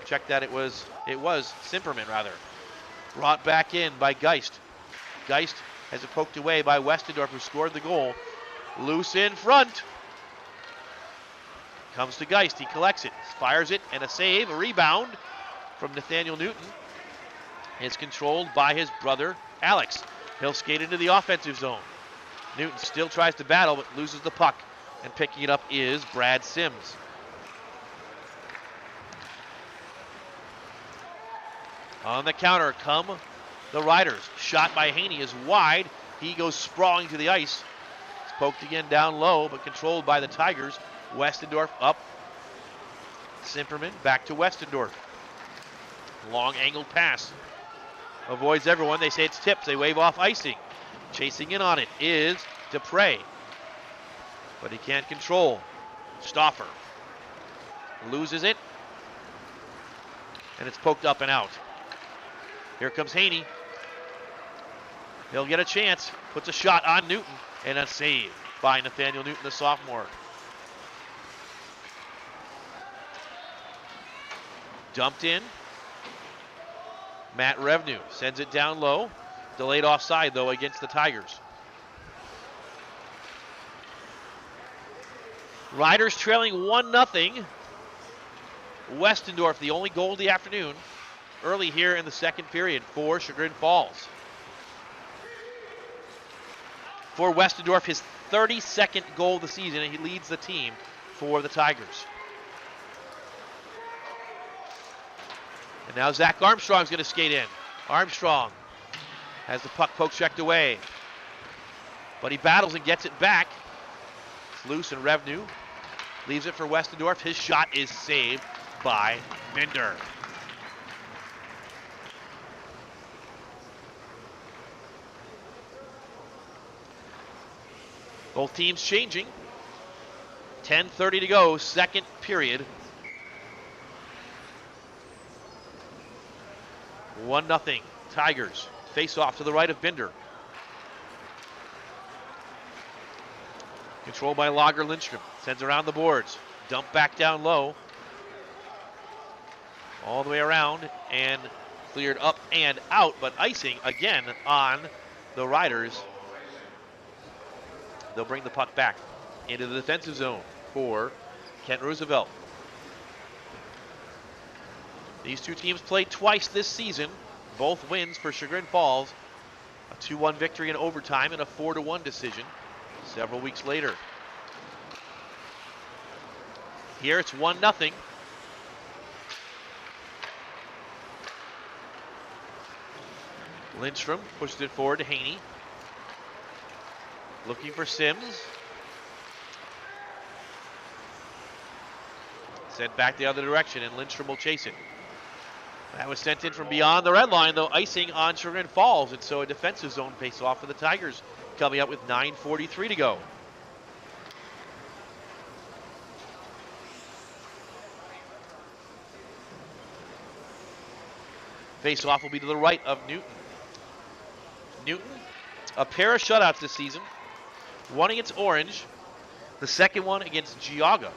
Check that, it was Simperman rather. Brought back in by Geist. Geist has it poked away by Westendorf, who scored the goal. Loose in front. Comes to Geist, he collects it, fires it, and a save, a rebound from Nathaniel Newton. It's controlled by his brother, Alex. He'll skate into the offensive zone. Newton still tries to battle, but loses the puck. And picking it up is Brad Sims. On the counter come the Riders. Shot by Haney is wide. He goes sprawling to the ice. It's poked again down low, but controlled by the Tigers. Westendorf up. Simperman back to Westendorf. Long angled pass. Avoids everyone. They say it's tipped. They wave off icing. Chasing in on it is Dupre. But he can't control. Stauffer loses it. And it's poked up and out. Here comes Haney. He'll get a chance. Puts a shot on Newton. And a save by Nathaniel Newton, the sophomore. Dumped in. Matt Revenue sends it down low. Delayed offside, though, against the Tigers. Riders trailing 1-0. Westendorf, the only goal of the afternoon, early here in the second period for Chagrin Falls. For Westendorf, his 32nd goal of the season, and he leads the team for the Tigers. And now Zach Armstrong's going to skate in. Armstrong has the puck poke checked away. But he battles and gets it back. It's loose and Revenue leaves it for Westendorf. His shot is saved by Binder. Both teams changing. 10:30 to go, second period. 1-0 Tigers. Face off to the right of Binder. Controlled by Lager Lindstrom. Sends around the boards. Dump back down low. All the way around and cleared up and out, but icing again on the Riders. They'll bring the puck back into the defensive zone for Kent Roosevelt. These two teams played twice this season. Both wins for Chagrin Falls. A 2-1 victory in overtime and a 4-1 decision several weeks later. Here it's 1-0. Lindstrom pushes it forward to Haney. Looking for Sims. Sent back the other direction, and Lindstrom will chase it. That was sent in from beyond the red line, though, icing on Chagrin Falls, and so a defensive zone face-off for the Tigers, coming up with 9:43 to go. Face-off will be to the right of Newton. Newton, a pair of shutouts this season. One against Orange, the second one against Geauga.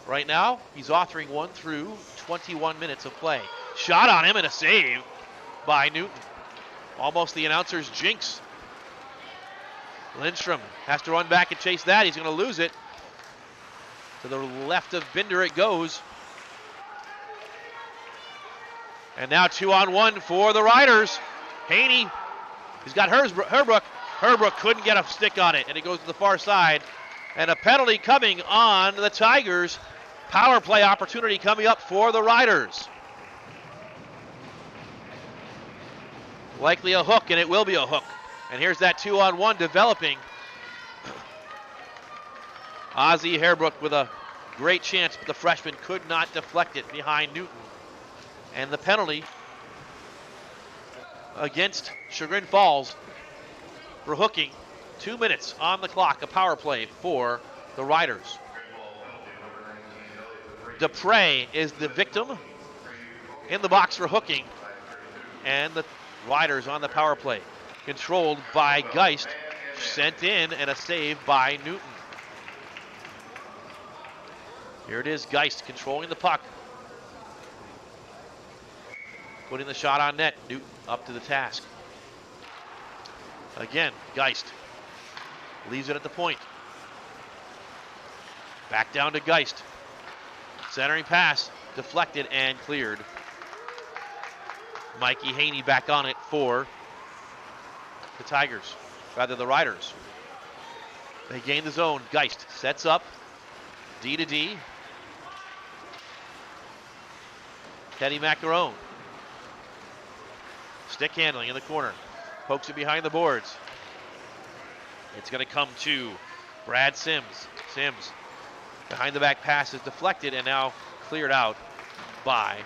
Right now, he's authoring one through 21 minutes of play. Shot on him and a save by Newton. Almost the announcer's jinx. Lindstrom has to run back and chase that. He's going to lose it. To the left of Binder it goes. And now 2-on-1 for the Riders. Haney, he's got Herbrook. Herbrook couldn't get a stick on it, and it goes to the far side. And a penalty coming on the Tigers. Power play opportunity coming up for the Riders. Likely a hook, and it will be a hook. And here's that 2-on-1 developing. Ozzie Herbrook with a great chance, but the freshman could not deflect it behind Newton. And the penalty against Chagrin Falls for hooking 2 minutes on the clock, a power play for the Riders. Dupre is the victim in the box for hooking, and the Riders on the power play. Controlled by Geist, sent in, and a save by Newton. Here it is, Geist controlling the puck. Putting the shot on net, Newton up to the task. Again, Geist leaves it at the point. Back down to Geist. Centering pass, deflected and cleared. Mikey Haney back on it for the Tigers, rather the Riders. They gain the zone. Geist sets up, D to D. Teddy Macaron. Stick handling in the corner. Pokes it behind the boards. It's going to come to Brad Sims. Sims, behind the back pass is deflected and now cleared out by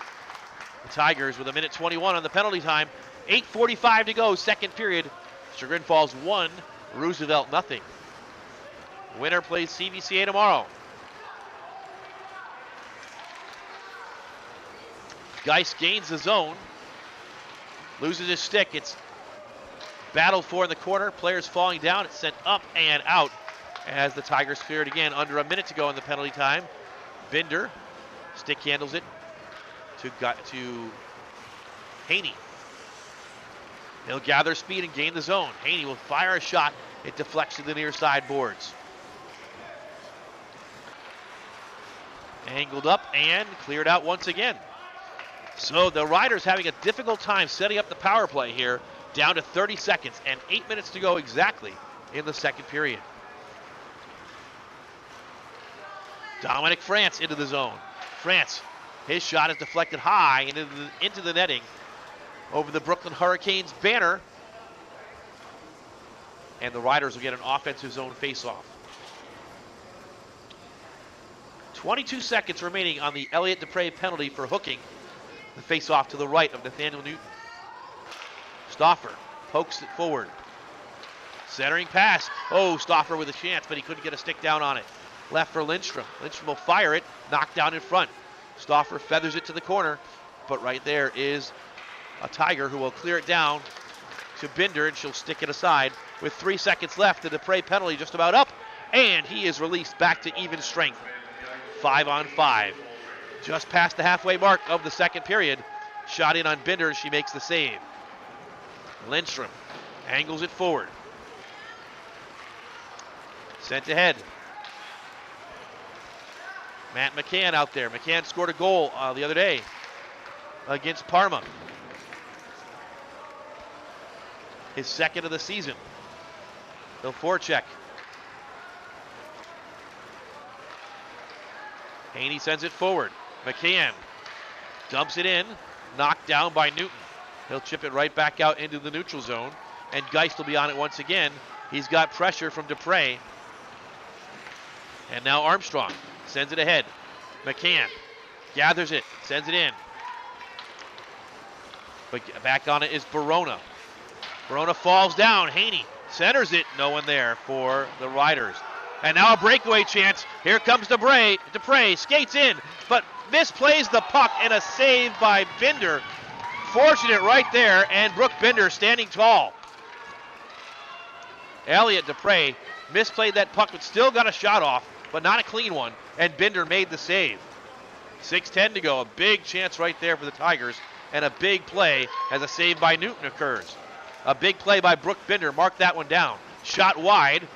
the Tigers with 1:21 on the penalty time. 8:45 to go, second period. Chagrin Falls 1, Roosevelt nothing. Winner plays CVCA tomorrow. Geist gains the zone. Loses his stick. It's battled for in the corner. Players falling down. It's sent up and out as the Tigers clear it again. Under a minute to go in the penalty time. Binder stick handles it to Haney. He'll gather speed and gain the zone. Haney will fire a shot. It deflects to the near side boards. Angled up and cleared out once again. So the Riders having a difficult time setting up the power play here. Down to 30 seconds and 8 minutes to go exactly in the second period. Dominic France into the zone. France, his shot is deflected high and into the netting over the Brooklyn Hurricanes banner. And the Riders will get an offensive zone faceoff. 22 seconds remaining on the Elliott Dupre penalty for hooking. The face-off to the right of Nathaniel Newton. Stauffer pokes it forward. Centering pass. Oh, Stauffer with a chance, but he couldn't get a stick down on it. Left for Lindstrom. Lindstrom will fire it. Knocked down in front. Stauffer feathers it to the corner, but right there is a Tiger who will clear it down to Binder, and she'll stick it aside. With 3 seconds left, the Dupre penalty just about up, and he is released back to even strength. 5-on-5. Just past the halfway mark of the second period. Shot in on Binder, and she makes the save. Lindstrom angles it forward. Sent ahead. Matt McCann out there. McCann scored a goal the other day against Parma. His second of the season. He'll forecheck. Haney sends it forward. McCann dumps it in. Knocked down by Newton. He'll chip it right back out into the neutral zone. And Geist will be on it once again. He's got pressure from Dupre. And now Armstrong sends it ahead. McCann gathers it, sends it in. But back on it is Barona. Barona falls down. Haney centers it. No one there for the Riders. And now a breakaway chance. Here comes Dupre. Dupre skates in, but misplays the puck, and a save by Binder. Fortunate right there, and Brooke Binder standing tall. Elliott Dupre misplayed that puck, but still got a shot off, but not a clean one, and Binder made the save. 6:10 to go. A big chance right there for the Tigers, and a big play as a save by Newton occurs. A big play by Brooke Binder. Mark that one down. Shot wide.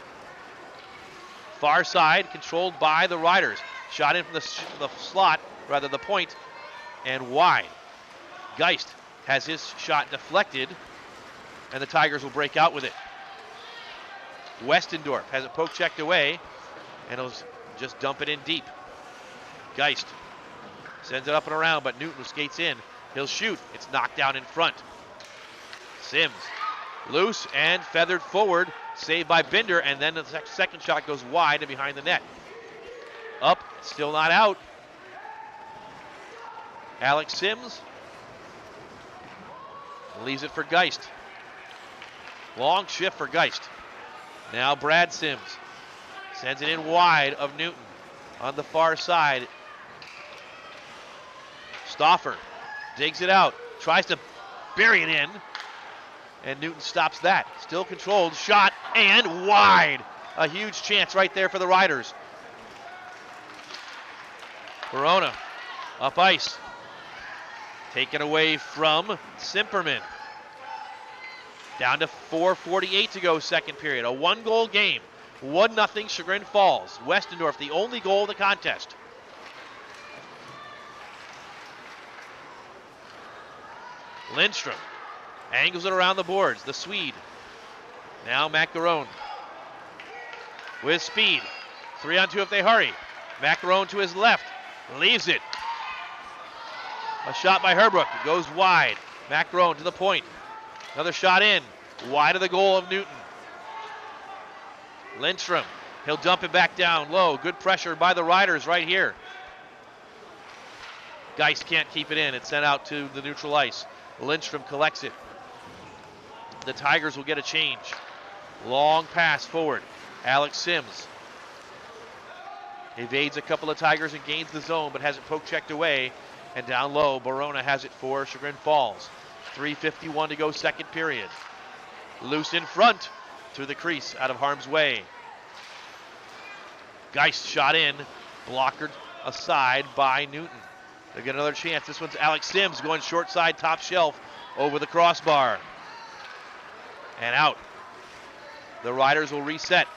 Far side, controlled by the Riders. Shot in from the slot, rather the point, and wide. Geist has his shot deflected, and the Tigers will break out with it. Westendorf has it poke checked away, and he'll just dump it in deep. Geist sends it up and around, but Newton skates in. He'll shoot. It's knocked down in front. Sims loose and feathered forward. Saved by Binder, and then the second shot goes wide and behind the net. Up, still not out. Alex Sims leaves it for Geist. Long shift for Geist. Now Brad Sims sends it in wide of Newton on the far side. Stauffer digs it out, tries to bury it in, and Newton stops that. Still controlled, shot, and wide. A huge chance right there for the Riders. Verona up ice. Taken away from Simperman. Down to 4:48 to go, second period. A one-goal game. 1-0 Chagrin Falls. Westendorf, the only goal of the contest. Lindstrom angles it around the boards. The Swede. Now Macaron. With speed. 3-on-2 if they hurry. Macaron to his left. Leaves it. A shot by Herbrook. It goes wide. Macaron to the point. Another shot in. Wide of the goal of Newton. Lindstrom. He'll dump it back down low. Good pressure by the Riders right here. Geist can't keep it in. It's sent out to the neutral ice. Lindstrom collects it. The Tigers will get a change. Long pass forward. Alex Sims evades a couple of Tigers and gains the zone, but has it poke checked away. And down low, Verona has it for Chagrin Falls. 3:51 to go, second period. Loose in front, through the crease, out of harm's way. Geist shot in, blockered aside by Newton. They get another chance. This one's Alex Sims going short side, top shelf, over the crossbar. And out. The Riders will reset.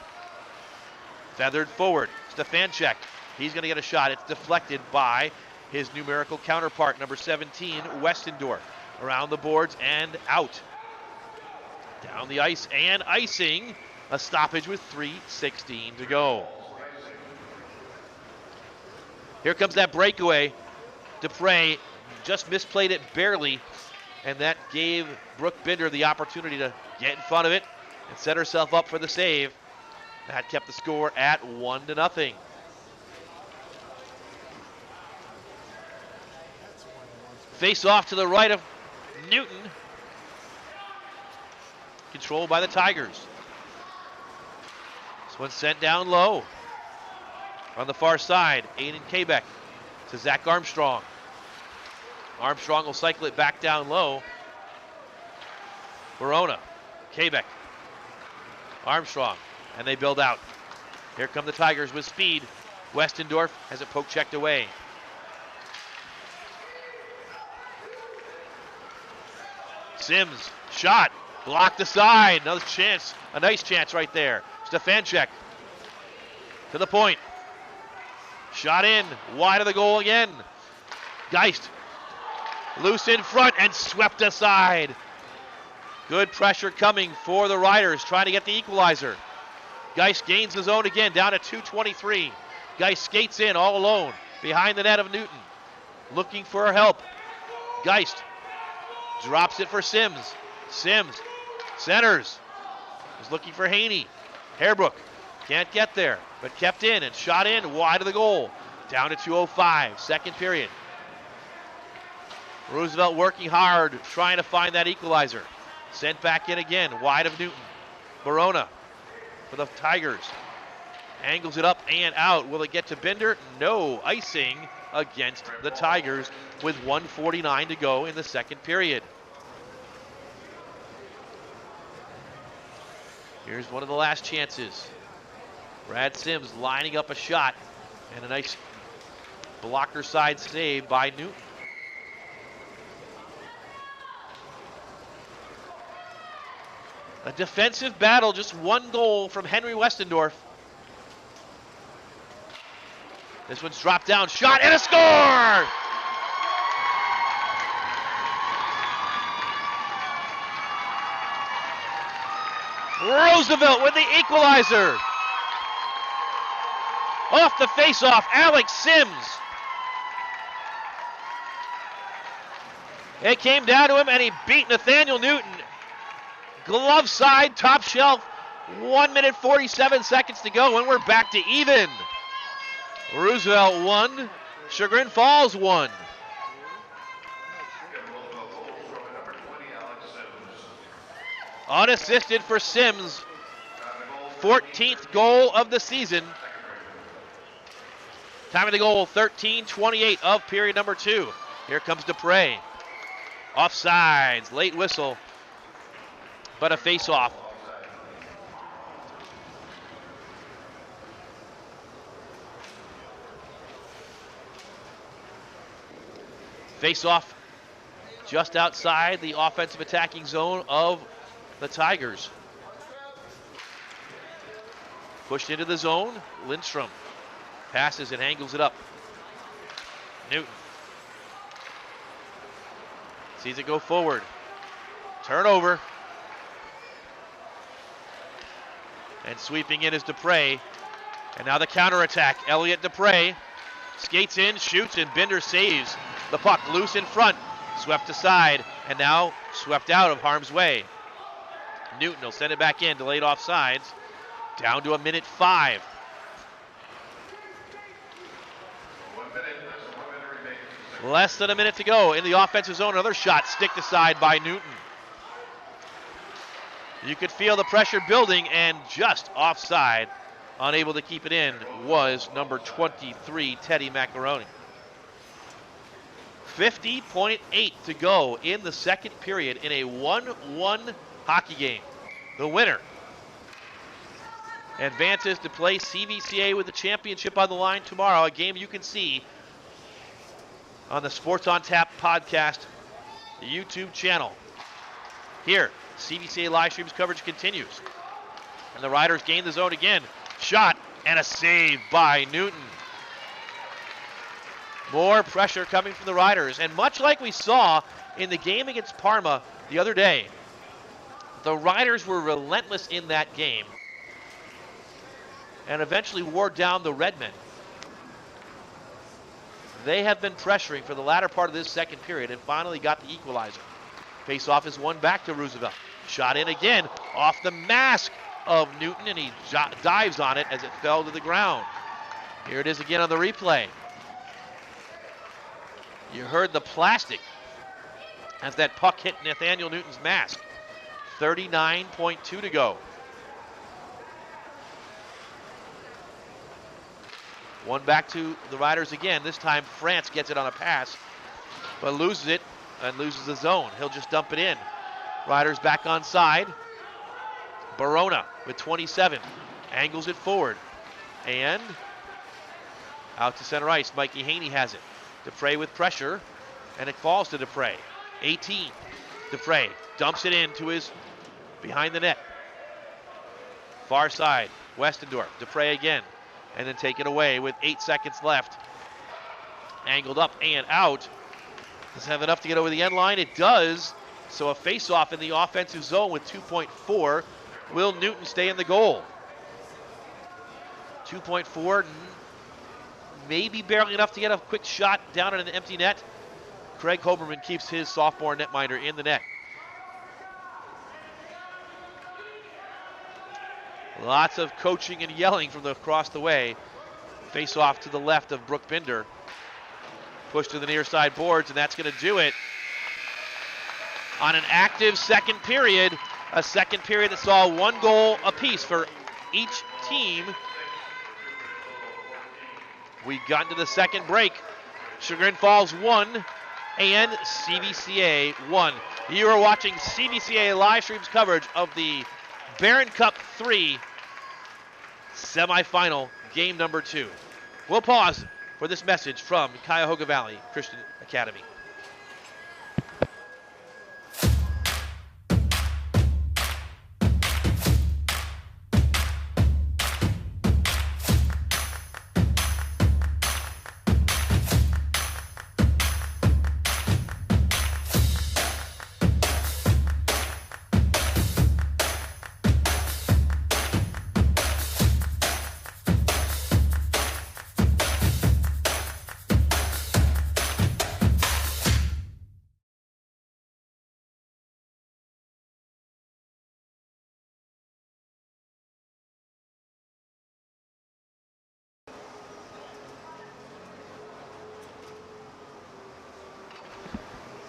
Feathered forward, Stefanchek. He's going to get a shot. It's deflected by his numerical counterpart, number 17, Westendorf. Around the boards and out. Down the ice and icing. A stoppage with 3:16 to go. Here comes that breakaway. Dupre just misplayed it barely, and that gave Brooke Binder the opportunity to get in front of it and set herself up for the save. That kept the score at 1-0. Face off to the right of Newton. Controlled by the Tigers. This one's sent down low. On the far side, Aiden Kabek to Zach Armstrong. Armstrong will cycle it back down low. Verona, Kabek, Armstrong, and they build out. Here come the Tigers with speed. Westendorf has it poke checked away. Sims, shot, blocked aside. Another chance, a nice chance right there. Stefanchek to the point. Shot in, wide of the goal again. Geist, loose in front and swept aside. Good pressure coming for the Riders, trying to get the equalizer. Geist gains the zone again, down to 2:23. Geist skates in all alone, behind the net of Newton. Looking for help. Geist drops it for Sims. Sims centers. Is looking for Haney. Hairbrook can't get there, but kept in and shot in wide of the goal. Down to 2:05, second period. Roosevelt working hard, trying to find that equalizer. Sent back in again, wide of Newton. Verona for the Tigers. Angles it up and out. Will it get to Binder? No. Icing against the Tigers with 1:49 to go in the second period. Here's one of the last chances. Brad Sims lining up a shot and a nice blocker side save by Newton. A defensive battle, just one goal from Henry Westendorf. This one's dropped down, shot, and a score! Roosevelt with the equalizer. Off the face-off, Alex Sims. It came down to him, and he beat Nathaniel Newton. Glove side, top shelf, 1 minute 47 seconds to go, and we're back to even. Roosevelt won, Chagrin Falls won. Unassisted for Sims, 14th goal of the season. Time of the goal, 13:28 of period number 2. Here comes Dupre. Offsides, late whistle, but a face-off. Face-off just outside the offensive attacking zone of the Tigers. Pushed into the zone, Lindstrom passes and angles it up. Newton sees it go forward. Turnover. And sweeping in is Dupre. And now the counterattack. Elliot Dupre skates in, shoots, and Binder saves the puck loose in front. Swept aside, and now swept out of harm's way. Newton will send it back in, delayed offsides. Down to a minute 5. Less than a minute to go in the offensive zone. Another shot sticked aside by Newton. You could feel the pressure building, and just offside, unable to keep it in, was number 23, Teddy Macaroni. 50.8 to go in the second period in a 1-1 hockey game. The winner advances to play CVCA with the championship on the line tomorrow, a game you can see on the Sports on Tap podcast, the YouTube channel. Here, CVCA live streams coverage continues. And the Riders gain the zone again. Shot and a save by Newton. More pressure coming from the Riders. And much like we saw in the game against Parma the other day, the Riders were relentless in that game and eventually wore down the Redmen. They have been pressuring for the latter part of this second period and finally got the equalizer. Face-off is won back to Roosevelt. Shot in again off the mask of Newton, and he dives on it as it fell to the ground. Here it is again on the replay. You heard the plastic as that puck hit Nathaniel Newton's mask. 39.2 to go. One back to the Riders again. This time France gets it on a pass, but loses it and loses the zone. He'll just dump it in. Riders back on side. Barona with 27. Angles it forward. And out to center ice. Mikey Haney has it. Dupre with pressure, and it falls to Dupre. 18. Dupre dumps it in to his behind the net. Far side. Westendorf. Dupre again. And then taken away with 8 seconds left. Angled up and out. Does it have enough to get over the end line? It does. So a face-off in the offensive zone with 2.4. Will Newton stay in the goal? 2.4, maybe barely enough to get a quick shot down at an empty net. Craig Hoberman keeps his sophomore netminder in the net. Lots of coaching and yelling from across the way. Face-off to the left of Brooke Binder. Push to the near side boards, and that's going to do it. On an active second period, a second period that saw 1 goal apiece for each team. We've gotten to the second break. Chagrin Falls 1 and CVCA 1. You are watching CVCA live streams coverage of the Barron Cup 3 semifinal game number 2. We'll pause for this message from Cuyahoga Valley Christian Academy.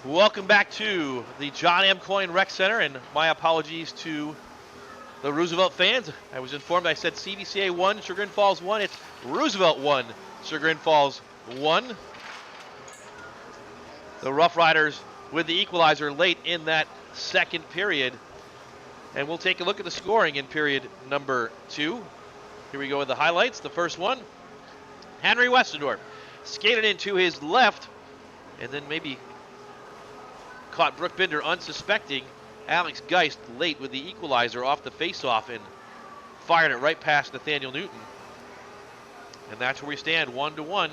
Welcome back to the John M. Coyne Rec Center, and my apologies to the Roosevelt fans, I was informed I said CVCA 1, Chagrin Falls 1. It's Roosevelt 1, Chagrin Falls 1. The Rough Riders with the equalizer late in that second period. And we'll take a look at the scoring in period number 2. Here we go with the highlights. The first one, Henry Westendorf skated into his left and then maybe caught Brooke Binder unsuspecting. Alex Geist late with the equalizer off the faceoff and fired it right past Nathaniel Newton. And that's where we stand, 1-1.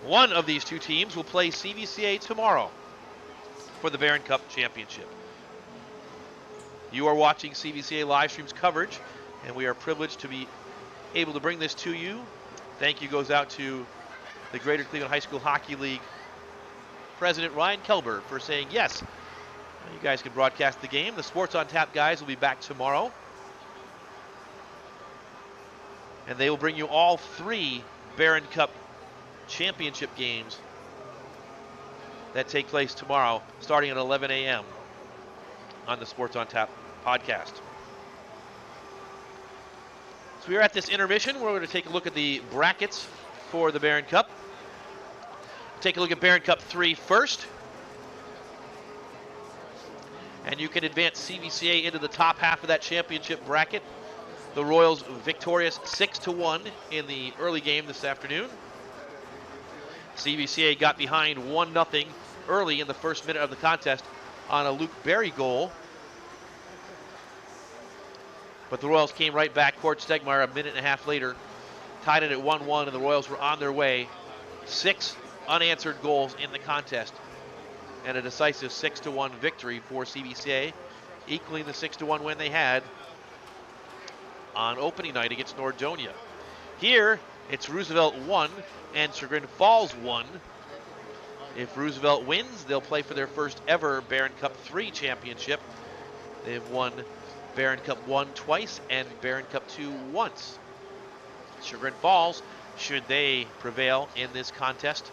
One of these two teams will play CVCA tomorrow for the Barron Cup Championship. You are watching CVCA live streams coverage, and we are privileged to be able to bring this to you. Thank you goes out to the Greater Cleveland High School Hockey League President Ryan Kelber for saying yes. You guys can broadcast the game. The Sports on Tap guys will be back tomorrow. And they will bring you all 3 Barron Cup Championship games that take place tomorrow, starting at 11 a.m. on the Sports on Tap podcast. So we are at this intermission. We're going to take a look at the brackets for the Barron Cup. Take a look at Barron Cup 3 first. And you can advance CVCA into the top half of that championship bracket. The Royals victorious 6-1 in the early game this afternoon. CVCA got behind 1-0 early in the first minute of the contest on a Luke Berry goal. But the Royals came right back. Cord Stegmeyer a minute and a half later tied it at 1-1, and the Royals were on their way. 6 unanswered goals in the contest, and a decisive 6-1 victory for CVCA, equaling the 6-1 win they had on opening night against Nordonia. Here, it's Roosevelt 1 and Chagrin Falls 1. If Roosevelt wins, they'll play for their first ever Barron Cup 3 championship. They've won Barron Cup 1 twice and Barron Cup 2 once. Chagrin Falls, should they prevail in this contest,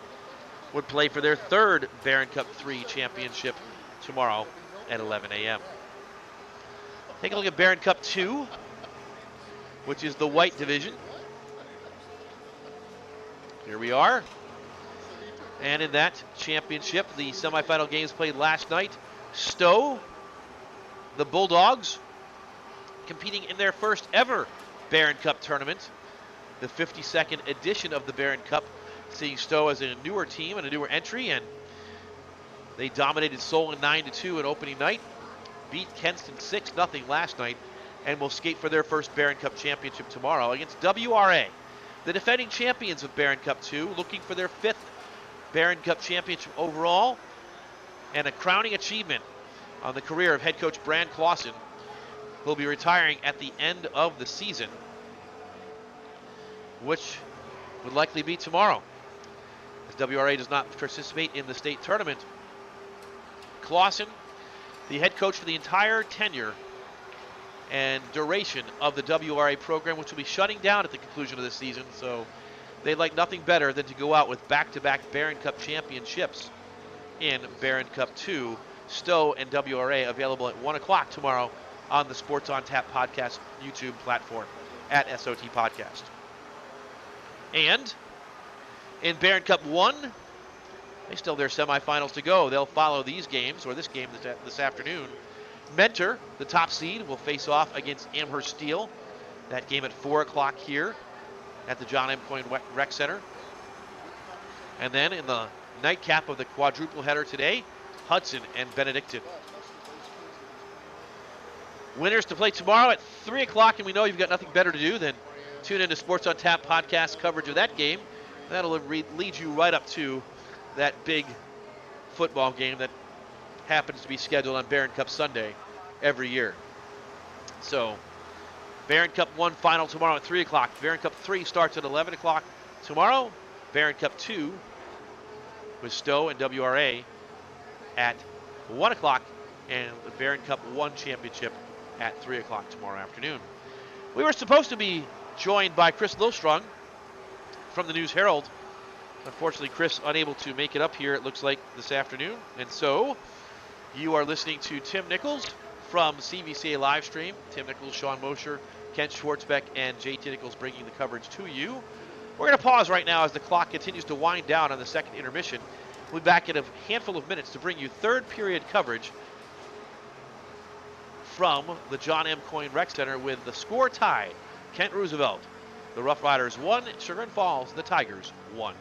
would play for their third Barron Cup 3 championship tomorrow at 11 a.m. Take a look at Barron Cup 2, which is the white division. Here we are. And in that championship, the semifinal games played last night. Stowe, the Bulldogs, competing in their first ever Barron Cup tournament, the 52nd edition of the Barron Cup, seeing Stowe as a newer team and a newer entry, and they dominated Solon 9-2 in opening night, beat Kenston 6-0 last night, and will skate for their first Barron Cup championship tomorrow against WRA, the defending champions of Barron Cup 2, looking for their 5th Barron Cup championship overall, and a crowning achievement on the career of head coach Brand Clausen, who will be retiring at the end of the season, which would likely be tomorrow, as WRA does not participate in the state tournament. Clausen, the head coach for the entire tenure and duration of the WRA program, which will be shutting down at the conclusion of this season, so they'd like nothing better than to go out with back-to-back Barron Cup championships in Barron Cup 2. Stowe and WRA available at 1 o'clock tomorrow on the Sports on Tap podcast YouTube platform at SOT Podcast. And in Barron Cup 1, they still have their semifinals to go. They'll follow these games, or this game this afternoon. Mentor, the top seed, will face off against Amherst Steel. That game at 4 o'clock here at the John M. Coyne Rec Center. And then in the nightcap of the quadruple header today, Hudson and Benedictine. Winners to play tomorrow at 3 o'clock, and we know you've got nothing better to do than tune into Sports on Tap podcast coverage of that game. That'll lead you right up to that big football game that happens to be scheduled on Barron Cup Sunday every year. So, Barron Cup 1 final tomorrow at 3 o'clock. Barron Cup 3 starts at 11 o'clock tomorrow. Barron Cup 2 with Stowe and WRA at 1 o'clock, and the Barron Cup 1 championship at 3 o'clock tomorrow afternoon. We were supposed to be joined by Chris Lilstrong from the News Herald. Unfortunately, Chris unable to make it up here, it looks like, this afternoon. And so, you are listening to Tim Nichols from CVCA Livestream. Tim Nichols, Sean Mosher, Kent Schwartzbeck, and JT Nichols bringing the coverage to you. We're going to pause right now as the clock continues to wind down on the second intermission. We'll be back in a handful of minutes to bring you third period coverage from the John M. Coyne Rec Center with the score tied. Kent Roosevelt, the Rough Riders 1, Chagrin Falls, the Tigers 1.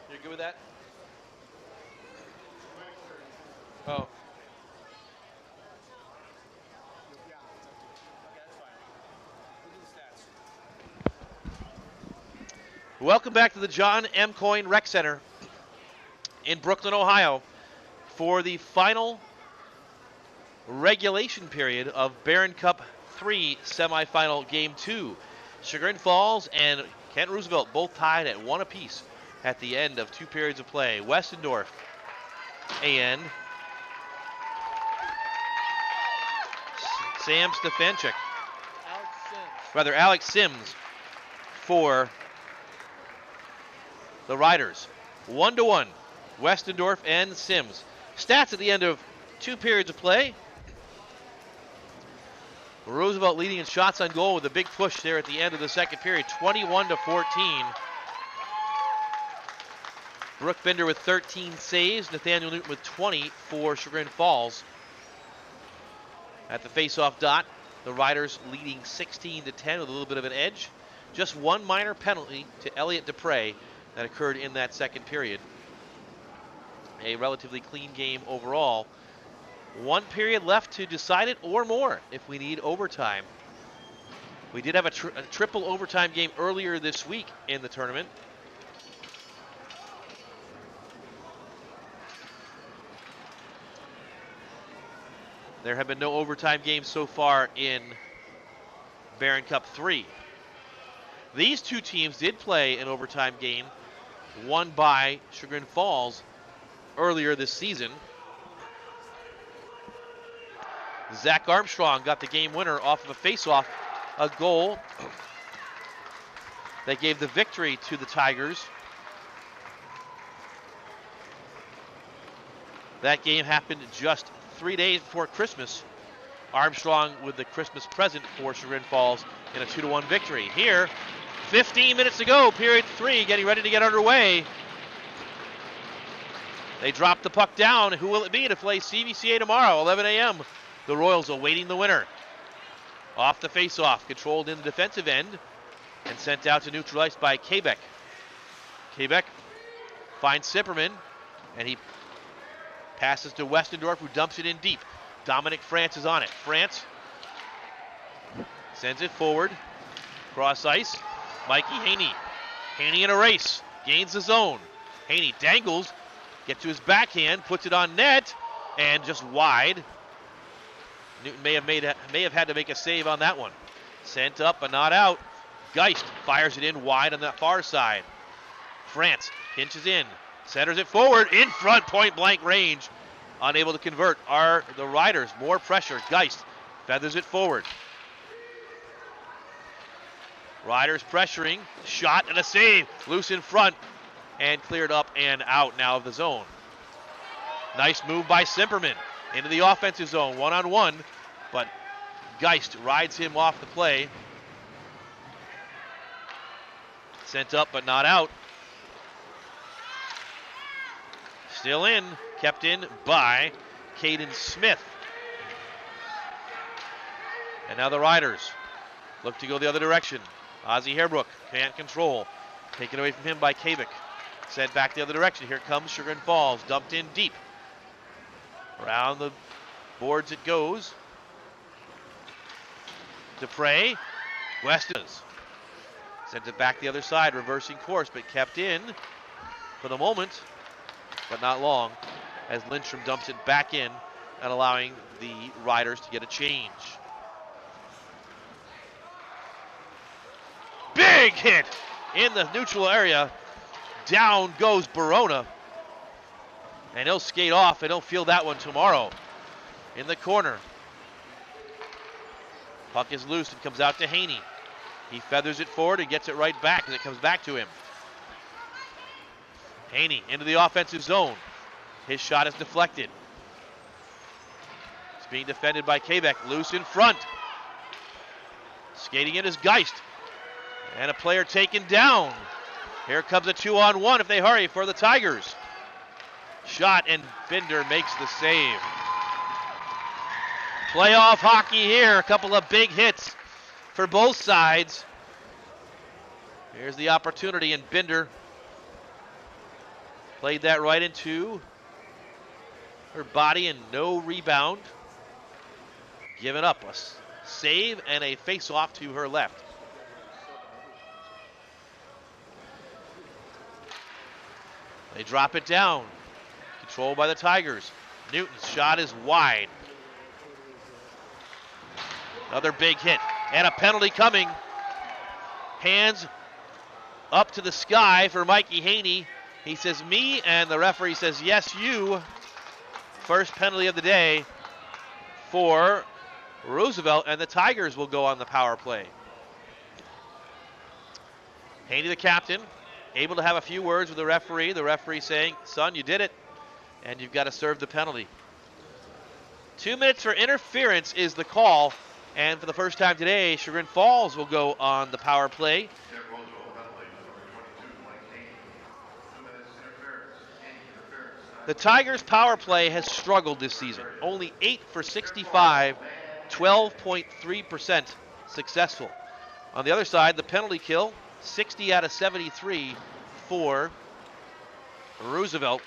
You're good with that? Oh. Welcome back to the John M. Coyne Rec Center in Brooklyn, Ohio for the final regulation period of Barron Cup 3 semifinal game 2. Chagrin Falls and Kent Roosevelt both tied at 1 apiece at the end of 2 periods of play. Westendorf and Sam Stefanchik. Alex Sims for the Riders. 1-1 Westendorf and Sims. Stats at the end of 2 periods of play. Roosevelt leading in shots on goal with a big push there at the end of the second period, 21-14. Brooke Binder with 13 saves, Nathaniel Newton with 20 for Chagrin Falls. At the face-off dot, the Riders leading 16-10 with a little bit of an edge. Just one minor penalty to Elliot Dupre that occurred in that second period. A relatively clean game overall. 1 period left to decide it or more if we need overtime. We did have a triple overtime game earlier this week in the tournament. There have been no overtime games so far in Barron Cup 3. These two teams did play an overtime game won by Chagrin Falls earlier this season. Zach Armstrong got the game winner off of a face-off, a goal that gave the victory to the Tigers. That game happened just 3 days before Christmas. Armstrong with the Christmas present for Chagrin Falls in a 2-1 victory. Here, 15 minutes to go, period 3, getting ready to get underway. They drop the puck down. Who will it be to play CVCA tomorrow, 11 a.m.? The Royals awaiting the winner. Off the face-off, controlled in the defensive end, and sent out to neutral ice by Quebec. Quebec finds Sipperman, and he passes to Westendorf, who dumps it in deep. Dominic France is on it. France sends it forward. Cross ice. Mikey Haney. Haney in a race. Gains the zone. Haney dangles. Gets to his backhand. Puts it on net. And just wide. Newton may have had to make a save on that one. Sent up but not out. Geist fires it in wide on that far side. France pinches in. Centers it forward, in front, point blank range. Unable to convert are the Riders. More pressure. Geist feathers it forward. Riders pressuring. Shot and a save. Loose in front and cleared up and out now of the zone. Nice move by Simperman into the offensive zone. 1-on-1, but Geist rides him off the play. Sent up but not out. Still in, kept in by Caden Smith. And now the Riders look to go the other direction. Ozzie Hairbrook can't control. Taken away from him by Quebec. Sent back the other direction. Here comes Chagrin Falls, dumped in deep. Around the boards it goes. Dupre, Weston's. Sent it back the other side, reversing course, but kept in for the moment. But not long, as Lindstrom dumps it back in and allowing the Riders to get a change. Big hit in the neutral area. Down goes Barona. And he'll skate off, and he'll feel that one tomorrow. In the corner. Puck is loose and comes out to Haney. He feathers it forward and gets it right back as it comes back to him. Haney into the offensive zone. His shot is deflected. It's being defended by Quebec. Loose in front. Skating in is Geist. And a player taken down. Here comes a 2-on-1 if they hurry for the Tigers. Shot and Binder makes the save. Playoff hockey here. A couple of big hits for both sides. Here's the opportunity, and Binder played that right into her body and no rebound. Giving up a save and a face-off to her left. They drop it down. Controlled by the Tigers. Newton's shot is wide. Another big hit. And a penalty coming. Hands up to the sky for Mikey Haney. He says, me, and the referee says, yes, you. First penalty of the day for Roosevelt, and the Tigers will go on the power play. Haney, the captain, able to have a few words with the referee. The referee saying, son, you did it, and you've got to serve the penalty. 2 minutes for interference is the call, and for the first time today, Chagrin Falls will go on the power play. The Tigers' power play has struggled this season. Only 8 for 65, 12.3% successful. On the other side, the penalty kill, 60 out of 73 for Roosevelt,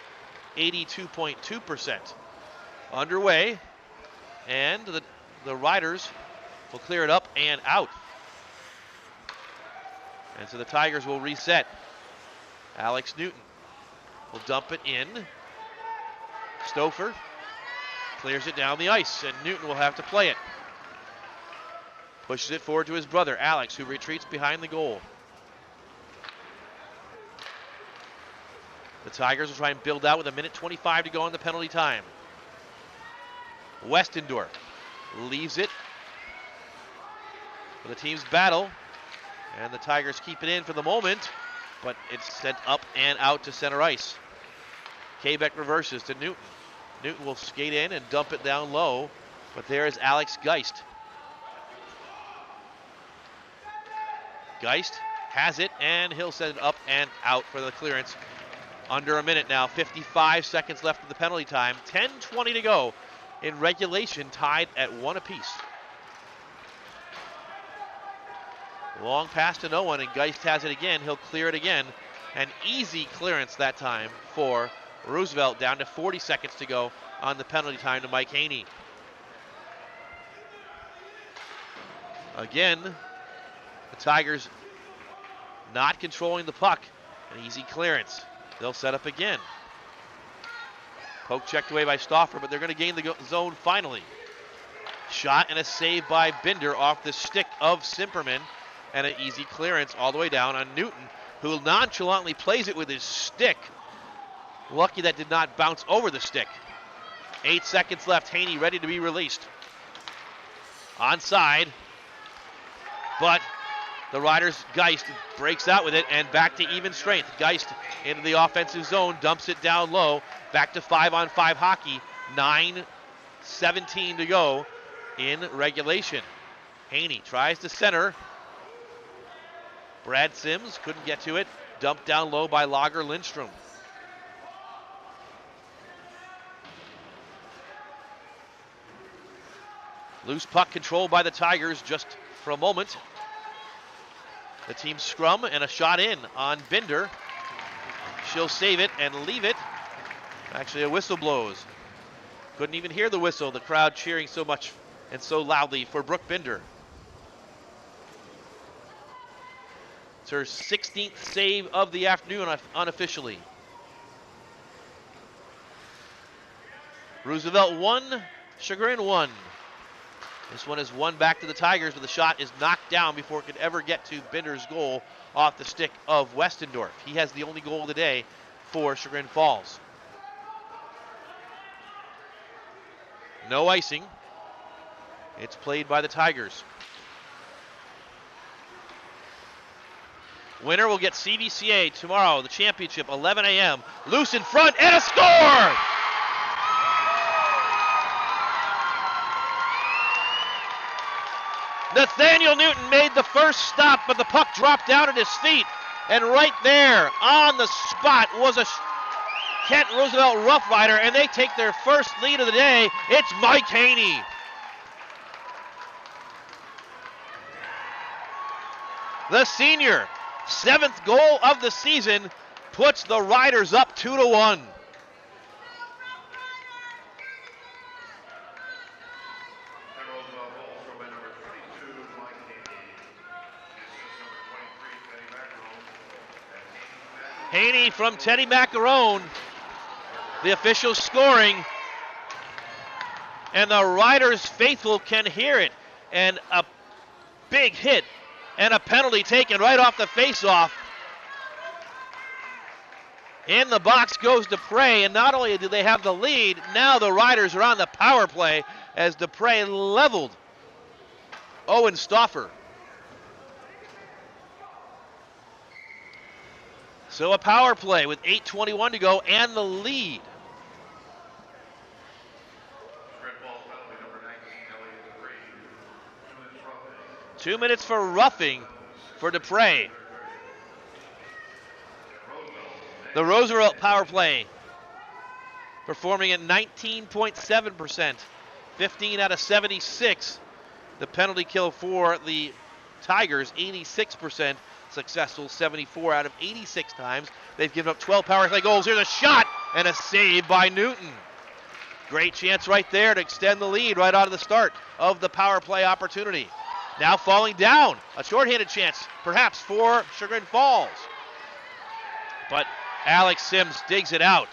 82.2%. Underway, and the Riders will clear it up and out. And so the Tigers will reset. Alex Newton will dump it in. Stouffer clears it down the ice, and Newton will have to play it. Pushes it forward to his brother, Alex, who retreats behind the goal. The Tigers will try and build out with 1:25 to go on the penalty time. Westendorf leaves it for the team's battle, and the Tigers keep it in for the moment, but it's sent up and out to center ice. Quebec reverses to Newton. Newton will skate in and dump it down low, but there is Alex Geist. Geist has it, and he'll send it up and out for the clearance. Under a minute now, 55 seconds left of the penalty time, 10:20 to go in regulation, tied at 1 apiece. Long pass to no one, and Geist has it again. He'll clear it again. An easy clearance that time for Roosevelt, down to 40 seconds to go on the penalty time to Mike Haney. Again, the Tigers not controlling the puck. An easy clearance. They'll set up again. Poke checked away by Stauffer, but they're going to gain the zone finally. Shot and a save by Binder off the stick of Simperman, and an easy clearance all the way down on Newton, who nonchalantly plays it with his stick. Lucky that did not bounce over the stick. 8 seconds left. Haney ready to be released. Onside, but the Riders' Geist breaks out with it, and back to even strength. Geist into the offensive zone, dumps it down low, back to 5-on-5 hockey. 9:17 to go in regulation. Haney tries to center. Brad Sims couldn't get to it. Dumped down low by Lager Lindstrom. Loose puck controlled by the Tigers just for a moment. The team scrum and a shot in on Binder. She'll save it and leave it. Actually, a whistle blows. Couldn't even hear the whistle. The crowd cheering so much and so loudly for Brooke Binder. It's her 16th save of the afternoon unofficially. Roosevelt 1, Chagrin 1. This one is won back to the Tigers, but the shot is knocked down before it could ever get to Binder's goal off the stick of Westendorf. He has the only goal of the day for Chagrin Falls. No icing. It's played by the Tigers. Winner will get CVCA tomorrow, the championship, 11 a.m. Loose in front, and a score! Nathaniel Newton made the first stop, but the puck dropped down at his feet. And right there on the spot was a Kent Roosevelt Rough Rider, and they take their first lead of the day. It's Mike Haney. The senior, 7th goal of the season, puts the Riders up 2-1. Haney from Teddy Macarone, the official scoring, and the Riders faithful can hear it, and a big hit and a penalty taken right off the faceoff. In the box goes Dupre, and not only do they have the lead, now the Riders are on the power play as Dupre leveled Owen Stauffer. So a power play with 8:21 to go and the lead. Red ball penalty number 19, Elliott Dupre. 2 minutes roughing. 2 minutes for roughing for Dupre. The Roosevelt power play performing at 19.7%, 15 out of 76. The penalty kill for the Tigers, 86% successful, 74 out of 86 times. They've given up 12 power play goals. Here's a shot and a save by Newton. Great chance right there to extend the lead right out of the start of the power play opportunity. Now falling down, a shorthanded chance perhaps for Chagrin Falls. But Alex Sims digs it out.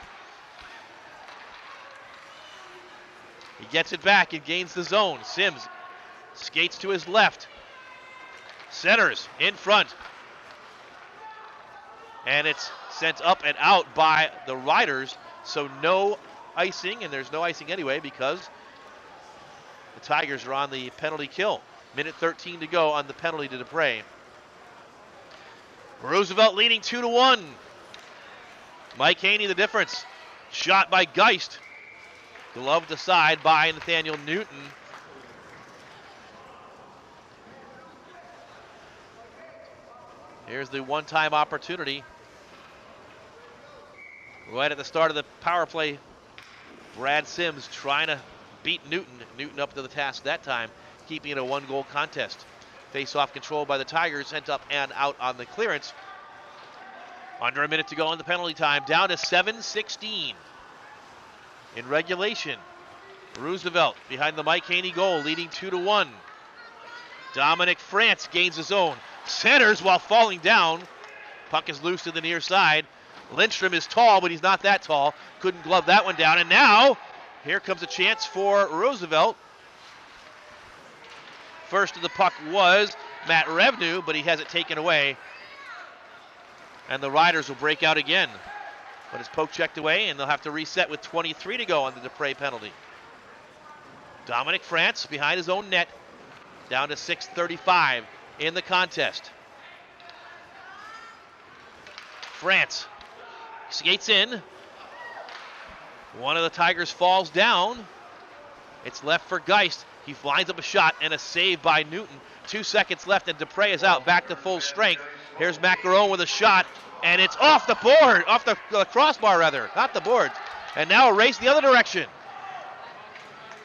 He gets it back and gains the zone. Sims skates to his left. Centers in front. And it's sent up and out by the Riders. So no icing, and there's no icing anyway because the Tigers are on the penalty kill. Minute 13 to go on the penalty to Dupre. Roosevelt leading 2-1. Mike Haney the difference. Shot by Geist. Gloved aside by Nathaniel Newton. Here's the one-time opportunity. Right at the start of the power play, Brad Sims trying to beat Newton. Newton up to the task that time, keeping it a one-goal contest. Face-off control by the Tigers, sent up and out on the clearance. Under a minute to go on the penalty time, down to 7:16. In regulation, Roosevelt behind the Mike Haney goal, leading 2-1. Dominic France gains his own. Centers while falling down. Puck is loose to the near side. Lindstrom is tall, but he's not that tall. Couldn't glove that one down. And now, here comes a chance for Roosevelt. First to the puck was Matt Revenu, but he has it taken away. And the Riders will break out again. But it's poke checked away, and they'll have to reset with 23 to go on the Dupre penalty. Dominic France behind his own net, down to 6:35 in the contest. France skates in. One of the Tigers falls down. It's left for Geist. He lines up a shot and a save by Newton. 2 seconds left, and Dupre is out, back to full strength. Here's Macaron with a shot, and it's off the board, off the crossbar rather, not the boards. And now a race the other direction.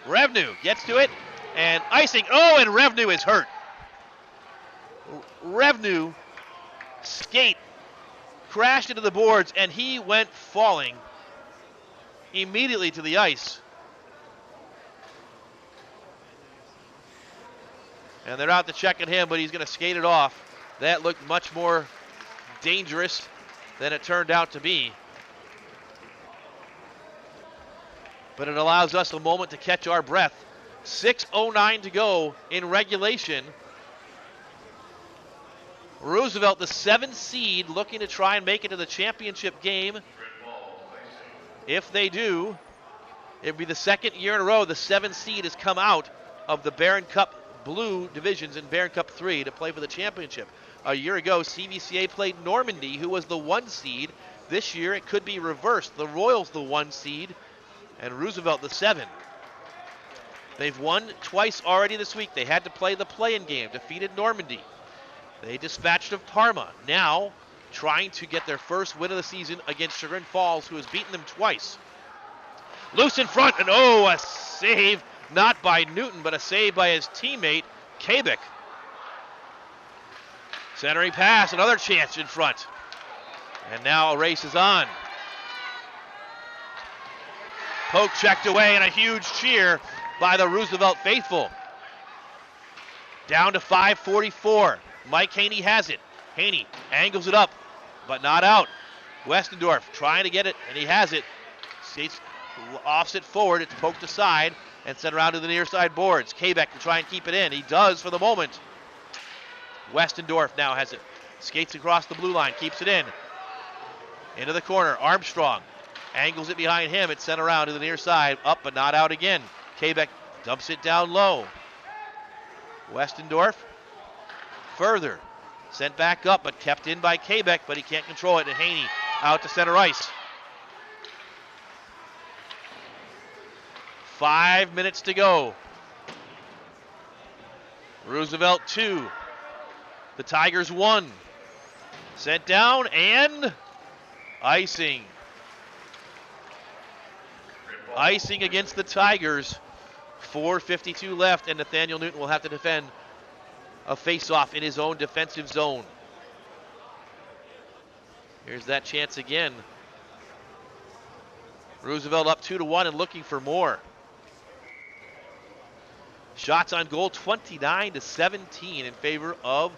Revenu gets to it, and icing. Oh, and Revenu is hurt. Revenu skate crashed into the boards, and he went falling immediately to the ice. And they're out to check on him, but he's going to skate it off. That looked much more dangerous than it turned out to be. But it allows us a moment to catch our breath. 6:09 to go in regulation. Roosevelt, the 7th seed, looking to try and make it to the championship game. If they do, it would be the second year in a row the 7th seed has come out of the Barron Cup Blue divisions in Barron Cup 3 to play for the championship. A year ago, CVCA played Normandy, who was the 1 seed. This year, it could be reversed. The Royals the 1 seed, and Roosevelt the 7. They've won twice already this week. They had to play the play-in game, defeated Normandy. They dispatched of Parma, now trying to get their first win of the season against Chagrin Falls, who has beaten them twice. Loose in front, and oh, a save, not by Newton, but a save by his teammate, Kabik. Centering pass, another chance in front. And now a race is on. Poke checked away, and a huge cheer by the Roosevelt faithful. Down to 5:44. Mike Haney has it. Haney angles it up, but not out. Westendorf trying to get it, and he has it. Skates, offs it forward. It's poked aside and sent around to the near side boards. Kabek to try and keep it in. He does for the moment. Westendorf now has it. Skates across the blue line, keeps it in. Into the corner. Armstrong angles it behind him. It's sent around to the near side. Up, but not out again. Kabek dumps it down low. Westendorf further. Sent back up, but kept in by Quebec, but he can't control it. And Haney out to center ice. 5 minutes to go. Roosevelt 2. The Tigers 1. Sent down and icing. Icing against the Tigers. 4:52 left, and Nathaniel Newton will have to defend a face-off in his own defensive zone. Here's that chance again. Roosevelt up 2-1 and looking for more. Shots on goal 29-17 in favor of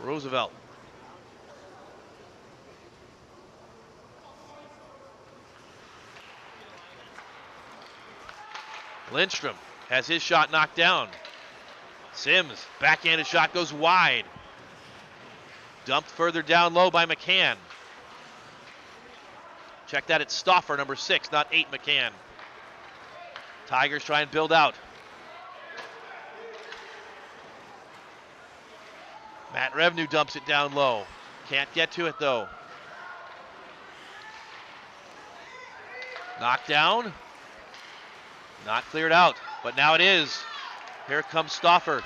Roosevelt. Lindstrom has his shot knocked down. Sims, backhanded shot goes wide. Dumped further down low by McCann. Check that, it's Stauffer, number 6, not 8, McCann. Tigers try and build out. Matt Revenue dumps it down low. Can't get to it though. Knocked down. Not cleared out, but now it is. Here comes Stauffer.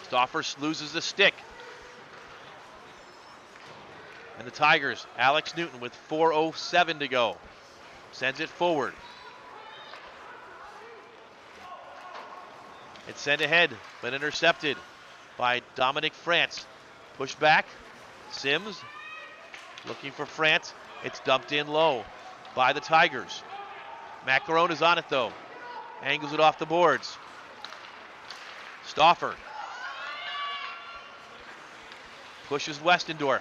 Stauffer loses the stick. And the Tigers, Alex Newton with 4:07 to go. Sends it forward. It's sent ahead, but intercepted by Dominic France. Pushed back. Sims looking for France. It's dumped in low by the Tigers. Macaron is on it though. Angles it off the boards. Stauffer pushes Westendorf.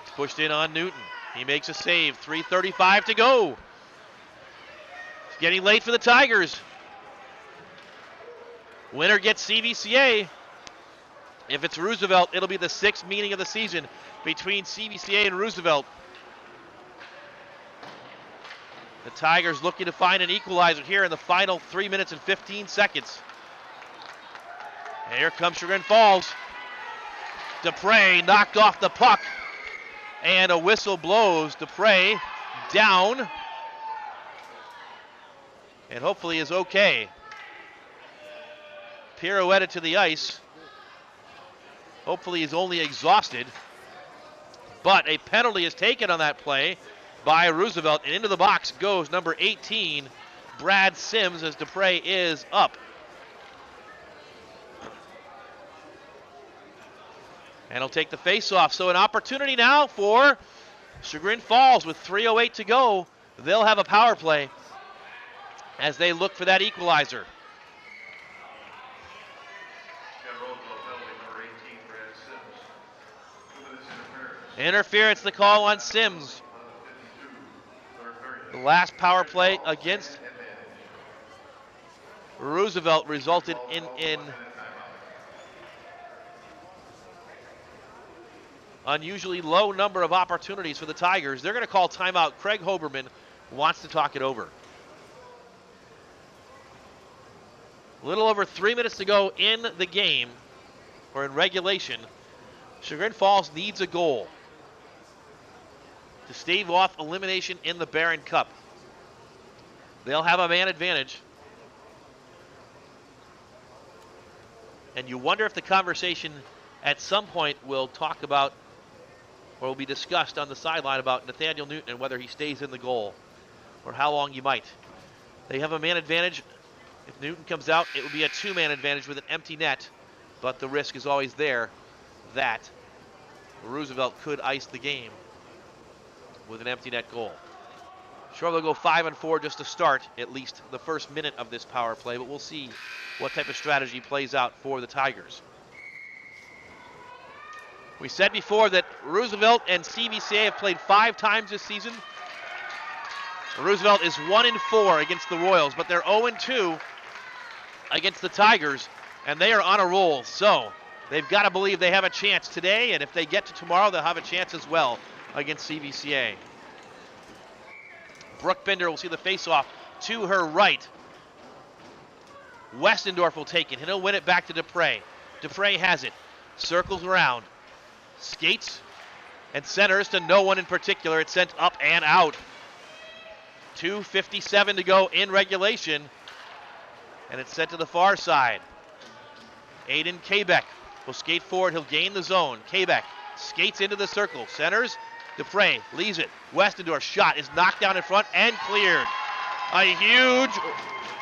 It's pushed in on Newton. He makes a save. 3:35 to go. It's getting late for the Tigers. Winner gets CVCA. If it's Roosevelt, it'll be the 6th meeting of the season between CVCA and Roosevelt. The Tigers looking to find an equalizer here in the final 3 minutes and 15 seconds. And here comes Chagrin Falls. Dupre knocked off the puck. And a whistle blows. Dupre down. And hopefully is okay. Pirouetted to the ice. Hopefully he's only exhausted. But a penalty is taken on that play by Roosevelt, and into the box goes number 18, Brad Sims, as Dupre is up. And he'll take the face-off. So an opportunity now for Chagrin Falls with 3:08 to go. They'll have a power play as they look for that equalizer. Interference, the call on Sims. The last power play against Roosevelt resulted in unusually low number of opportunities for the Tigers. They're going to call timeout. Craig Hoberman wants to talk it over. A little over 3 minutes to go in the game, or in regulation. Chagrin Falls needs a goal to stave off elimination in the Barron Cup. They'll have a man advantage. And you wonder if the conversation at some point will talk about, or will be discussed on the sideline about Nathaniel Newton and whether he stays in the goal, or how long he might. They have a man advantage. If Newton comes out, it will be a 2-man advantage with an empty net, but the risk is always there that Roosevelt could ice the game with an empty net goal. Sure, they'll go 5-4 just to start at least the first minute of this power play, but we'll see what type of strategy plays out for the Tigers. We said before that Roosevelt and CVCA have played 5 times this season. Roosevelt is 1-4 against the Royals, but they're 0-2 against the Tigers, and they are on a roll. So they've got to believe they have a chance today, and if they get to tomorrow, they'll have a chance as well against CVCA. Brooke Binder will see the face-off to her right. Westendorf will take it, and he'll win it back to Dupre. Dupre has it, circles around, skates, and centers to no one in particular. It's sent up and out. 2:57 to go in regulation, and it's sent to the far side. Aiden Kabek will skate forward. He'll gain the zone. Kabek skates into the circle, centers. Dupre leaves it. Westendorf's shot is knocked down in front and cleared. A huge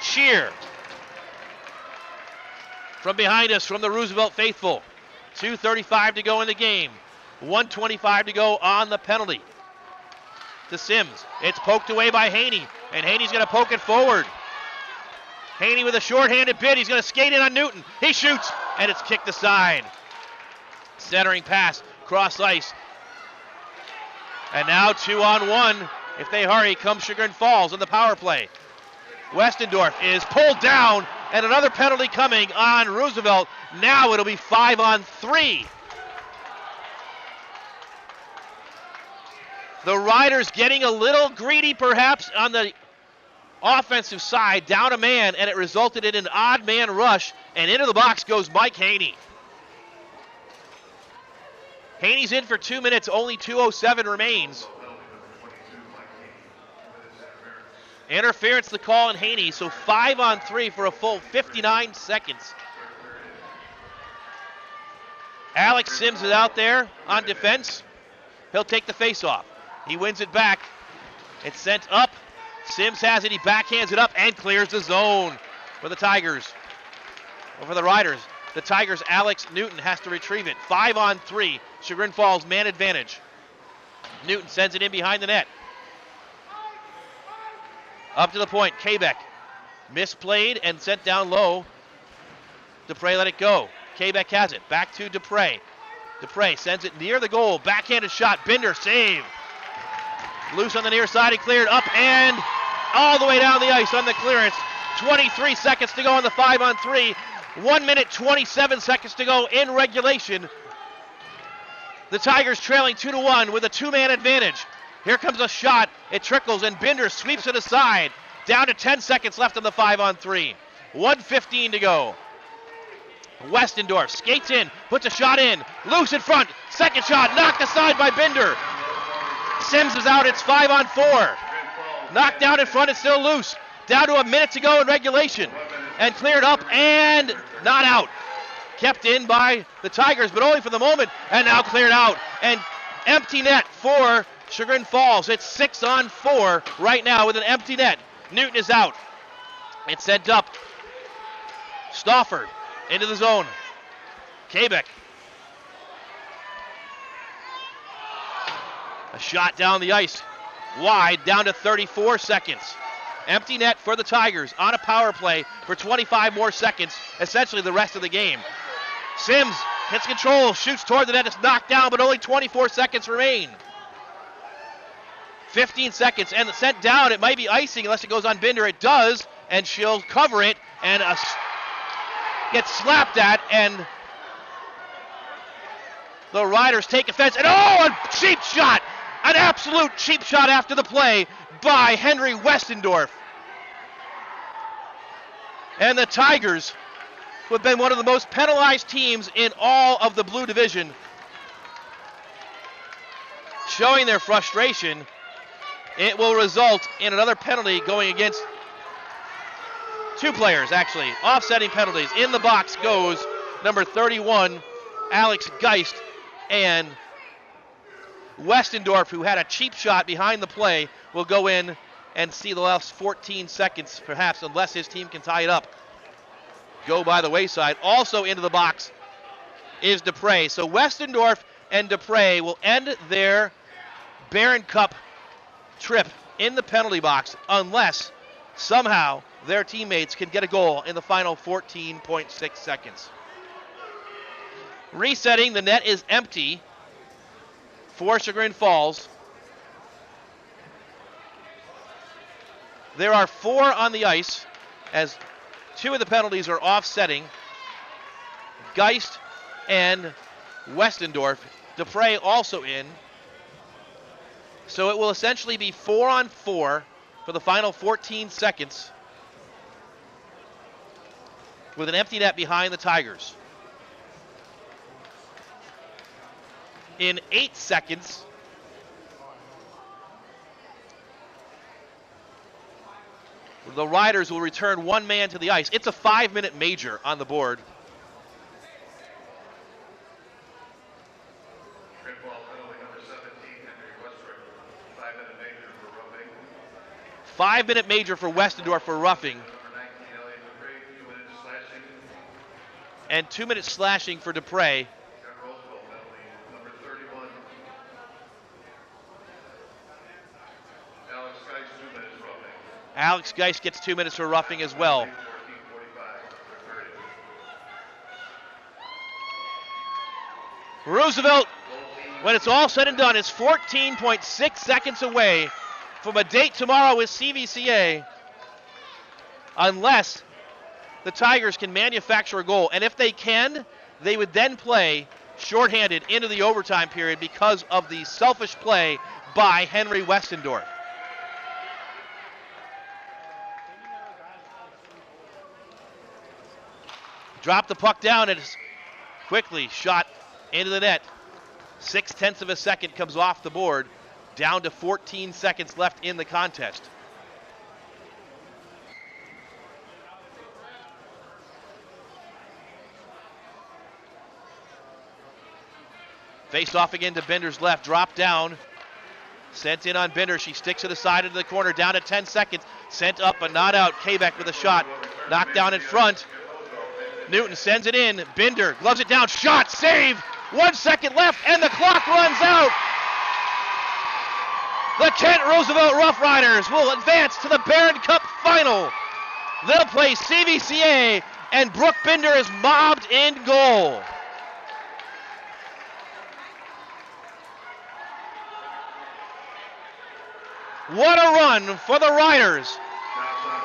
cheer from behind us from the Roosevelt faithful. 2:35 to go in the game. 1:25 to go on the penalty. To Sims. It's poked away by Haney, and Haney's going to poke it forward. Haney with a short-handed bid. He's going to skate in on Newton. He shoots, and it's kicked aside. Centering pass, cross ice. And now 2-on-1. If they hurry, comes Chagrin Falls on the power play. Westendorf is pulled down, and another penalty coming on Roosevelt. Now it'll be 5-on-3. The Riders getting a little greedy perhaps on the offensive side, down a man, and it resulted in an odd man rush, and into the box goes Mike Haney. Haney's in for 2 minutes, only 2:07 remains. Interference the call on Haney, so 5-on-3 for a full 59 seconds. Alex Sims is out there on defense. He'll take the face-off. He wins it back. It's sent up. Sims has it. He backhands it up and clears the zone for the Tigers. Or for the Riders. The Tigers' Alex Newton has to retrieve it. 5-on-3. Chagrin Falls man advantage. Newton sends it in behind the net. Up to the point. Kabek misplayed and sent down low. Dupre let it go. Kabek has it. Back to Dupre. Dupre sends it near the goal. Backhanded shot. Binder save. Loose on the near side. He cleared up and all the way down the ice on the clearance. 23 seconds to go on the 5-on-3. 1 minute, 27 seconds to go in regulation. The Tigers trailing 2-1 with a two-man advantage. Here comes a shot. It trickles and Binder sweeps it aside. Down to 10 seconds left on the 5-on-3. 1:15 to go. Westendorf skates in, puts a shot in. Loose in front. Second shot knocked aside by Binder. Sims is out. It's 5-on-4. Knocked down in front. It's still loose. Down to a minute to go in regulation. And cleared up and not out. Kept in by the Tigers, but only for the moment. And now cleared out. And empty net for Chagrin Falls. It's 6-on-4 right now with an empty net. Newton is out. It's sent up. Stauffer into the zone. Kabek. A shot down the ice. Wide, down to 34 seconds. Empty net for the Tigers on a power play for 25 more seconds, essentially the rest of the game. Sims hits control, shoots toward the net. It's knocked down, but only 24 seconds remain. 15 seconds, and sent down. It might be icing unless it goes on Binder. It does, and she'll cover it, and gets slapped at, and the Riders take offense. And a cheap shot! An absolute cheap shot after the play by Henry Westendorf. And the Tigers, who have been one of the most penalized teams in all of the Blue Division, showing their frustration. It will result in another penalty going against two players, actually. Offsetting penalties. In the box goes number 31, Alex Geist, and Westendorf, who had a cheap shot behind the play, will go in and see the last 14 seconds, perhaps, unless his team can tie it up, go by the wayside. Also into the box is Dupre. So Westendorf and Dupre will end their Barron Cup trip in the penalty box unless somehow their teammates can get a goal in the final 14.6 seconds. Resetting, the net is empty for Chagrin Falls. There are 4 on the ice as 2 of the penalties are offsetting. Geist and Westendorf. Dupre also in. So it will essentially be 4-on-4 for the final 14 seconds. with an empty net behind the Tigers. In 8 seconds, the Riders will return one man to the ice. It's a 5-minute major on the board. Red ball penalty number 17, Henry Westbrook. 5-minute major for roughing. 5-minute major for Westendorf for roughing. Number 19, Elliott Dupree, 2 minutes slashing. And 2 minutes slashing for Dupre. Got Roosevelt penalty number 31. Alex Geis, 2 minutes roughing. Alex Geis gets 2 minutes for roughing as well. 14:45 for 30. Roosevelt, when it's all said and done, is 14.6 seconds away from a date tomorrow with CVCA, unless the Tigers can manufacture a goal. And if they can, they would then play shorthanded into the overtime period because of the selfish play by Henry Westendorf. Drop the puck down and it's quickly shot into the net. 0.6 of a second comes off the board, down to 14 seconds left in the contest. Face off again to Bender's left, drop down. Sent in on Bender, she sticks to the side of the corner, down to 10 seconds. Sent up but not out, Quebec with a shot. Knocked down in front. Newton sends it in, Bender gloves it down, shot, save! 1 second left and the clock runs out. The Kent Roosevelt Rough Riders will advance to the Barron Cup final. They'll play CVCA and Brooke Bender is mobbed in goal. What a run for the Riders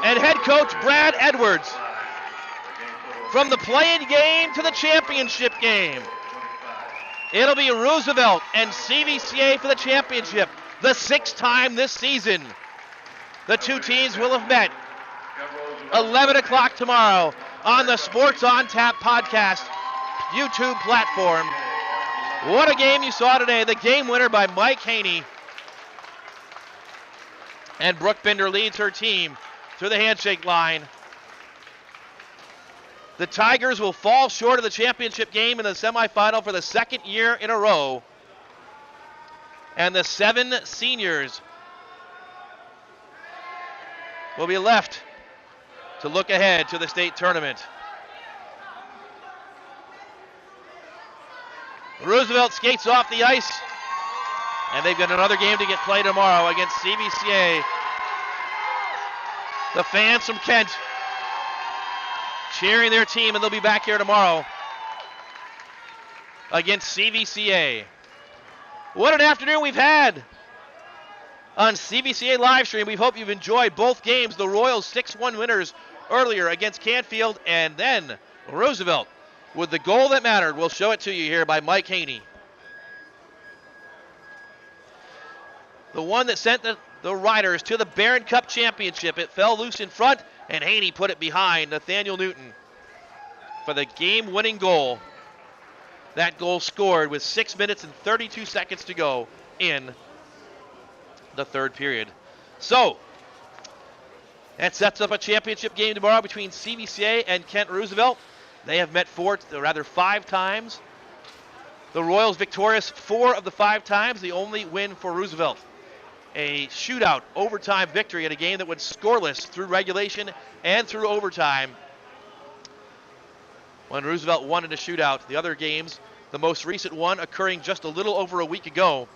and head coach Brad Edwards. From the play-in game to the championship game. It'll be Roosevelt and CVCA for the championship, the 6th time this season. The two teams will have met 11 o'clock tomorrow on the Sports on Tap podcast YouTube platform. What a game you saw today. The game winner by Mike Haney. And Brooke Bender leads her team through the handshake line. The Tigers will fall short of the championship game in the semifinal for the 2nd year in a row. And the 7 seniors will be left to look ahead to the state tournament. Roosevelt skates off the ice, and they've got another game to get played tomorrow against CVCA. The fans from Kent cheering their team, and they'll be back here tomorrow against CVCA. What an afternoon we've had on CVCA live stream. We hope you've enjoyed both games. The Royals 6-1 winners earlier against Canfield, and then Roosevelt with the goal that mattered. We'll show it to you here by Mike Haney. The one that sent the Riders to the Barron Cup Championship. It fell loose in front, and Haney put it behind Nathaniel Newton for the game-winning goal. That goal scored with 6 minutes and 32 seconds to go in the 3rd period. So, that sets up a championship game tomorrow between CVCA and Kent Roosevelt. They have met 5 times. The Royals victorious 4 of the 5 times, the only win for Roosevelt. A shootout overtime victory in a game that went scoreless through regulation and through overtime when Roosevelt won in a shootout. The other games, the most recent one occurring just a little over a week ago,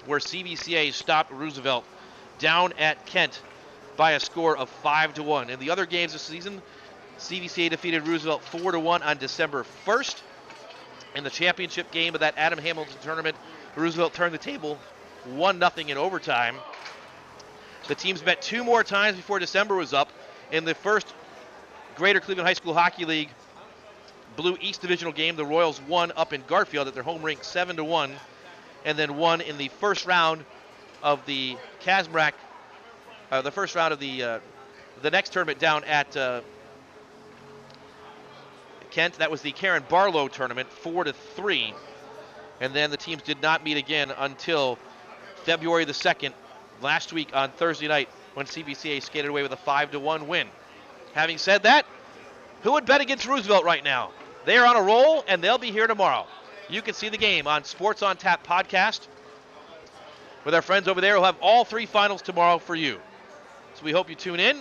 where CVCA stopped Roosevelt down at Kent by a score of 5-1. In the other games this season, CVCA defeated Roosevelt 4-1 on December 1st. In the championship game of that Adam Hamilton tournament, Roosevelt turned the table 1-0 in overtime. The teams met 2 more times before December was up. In the first Greater Cleveland High School Hockey League Blue East Divisional game, the Royals won up in Garfield at their home rink 7-1, and then won in the first round of the Kazmark, the next tournament down at Kent. That was the Karen Barlow tournament, 4-3. And then the teams did not meet again until February the 2nd, last week on Thursday night, when CVCA skated away with a 5-1 win. Having said that, who would bet against Roosevelt right now? They are on a roll, and they'll be here tomorrow. You can see the game on Sports on Tap podcast with our friends over there. We'll have all 3 finals tomorrow for you. So we hope you tune in.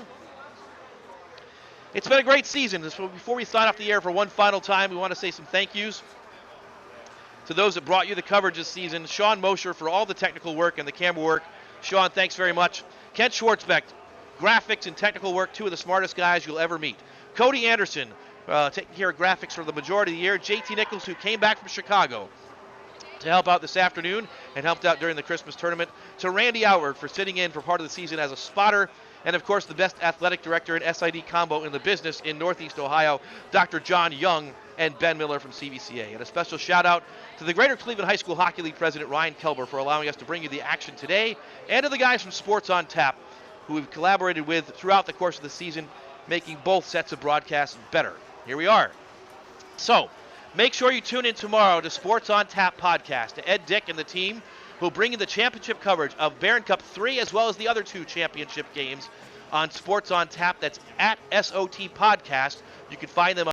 It's been a great season. So before we sign off the air for one final time, we want to say some thank yous to those that brought you the coverage this season. Sean Mosher for all the technical work and the camera work. Sean, thanks very much. Kent Schwartzbeck, graphics and technical work, 2 of the smartest guys you'll ever meet. Cody Anderson, taking care of graphics for the majority of the year. JT Nichols, who came back from Chicago to help out this afternoon and helped out during the Christmas tournament. To Randy Outward for sitting in for part of the season as a spotter. And, of course, the best athletic director and SID combo in the business in Northeast Ohio, Dr. John Young and Ben Miller from CVCA. And a special shout-out to the Greater Cleveland High School Hockey League president, Ryan Kelber, for allowing us to bring you the action today, and to the guys from Sports on Tap, who we've collaborated with throughout the course of the season, making both sets of broadcasts better. Here we are. So, make sure you tune in tomorrow to Sports on Tap podcast, to Ed Dick and the team, who will bring you the championship coverage of Barron Cup 3 as well as the other 2 championship games on Sports on Tap. That's at SOT Podcast. You can find them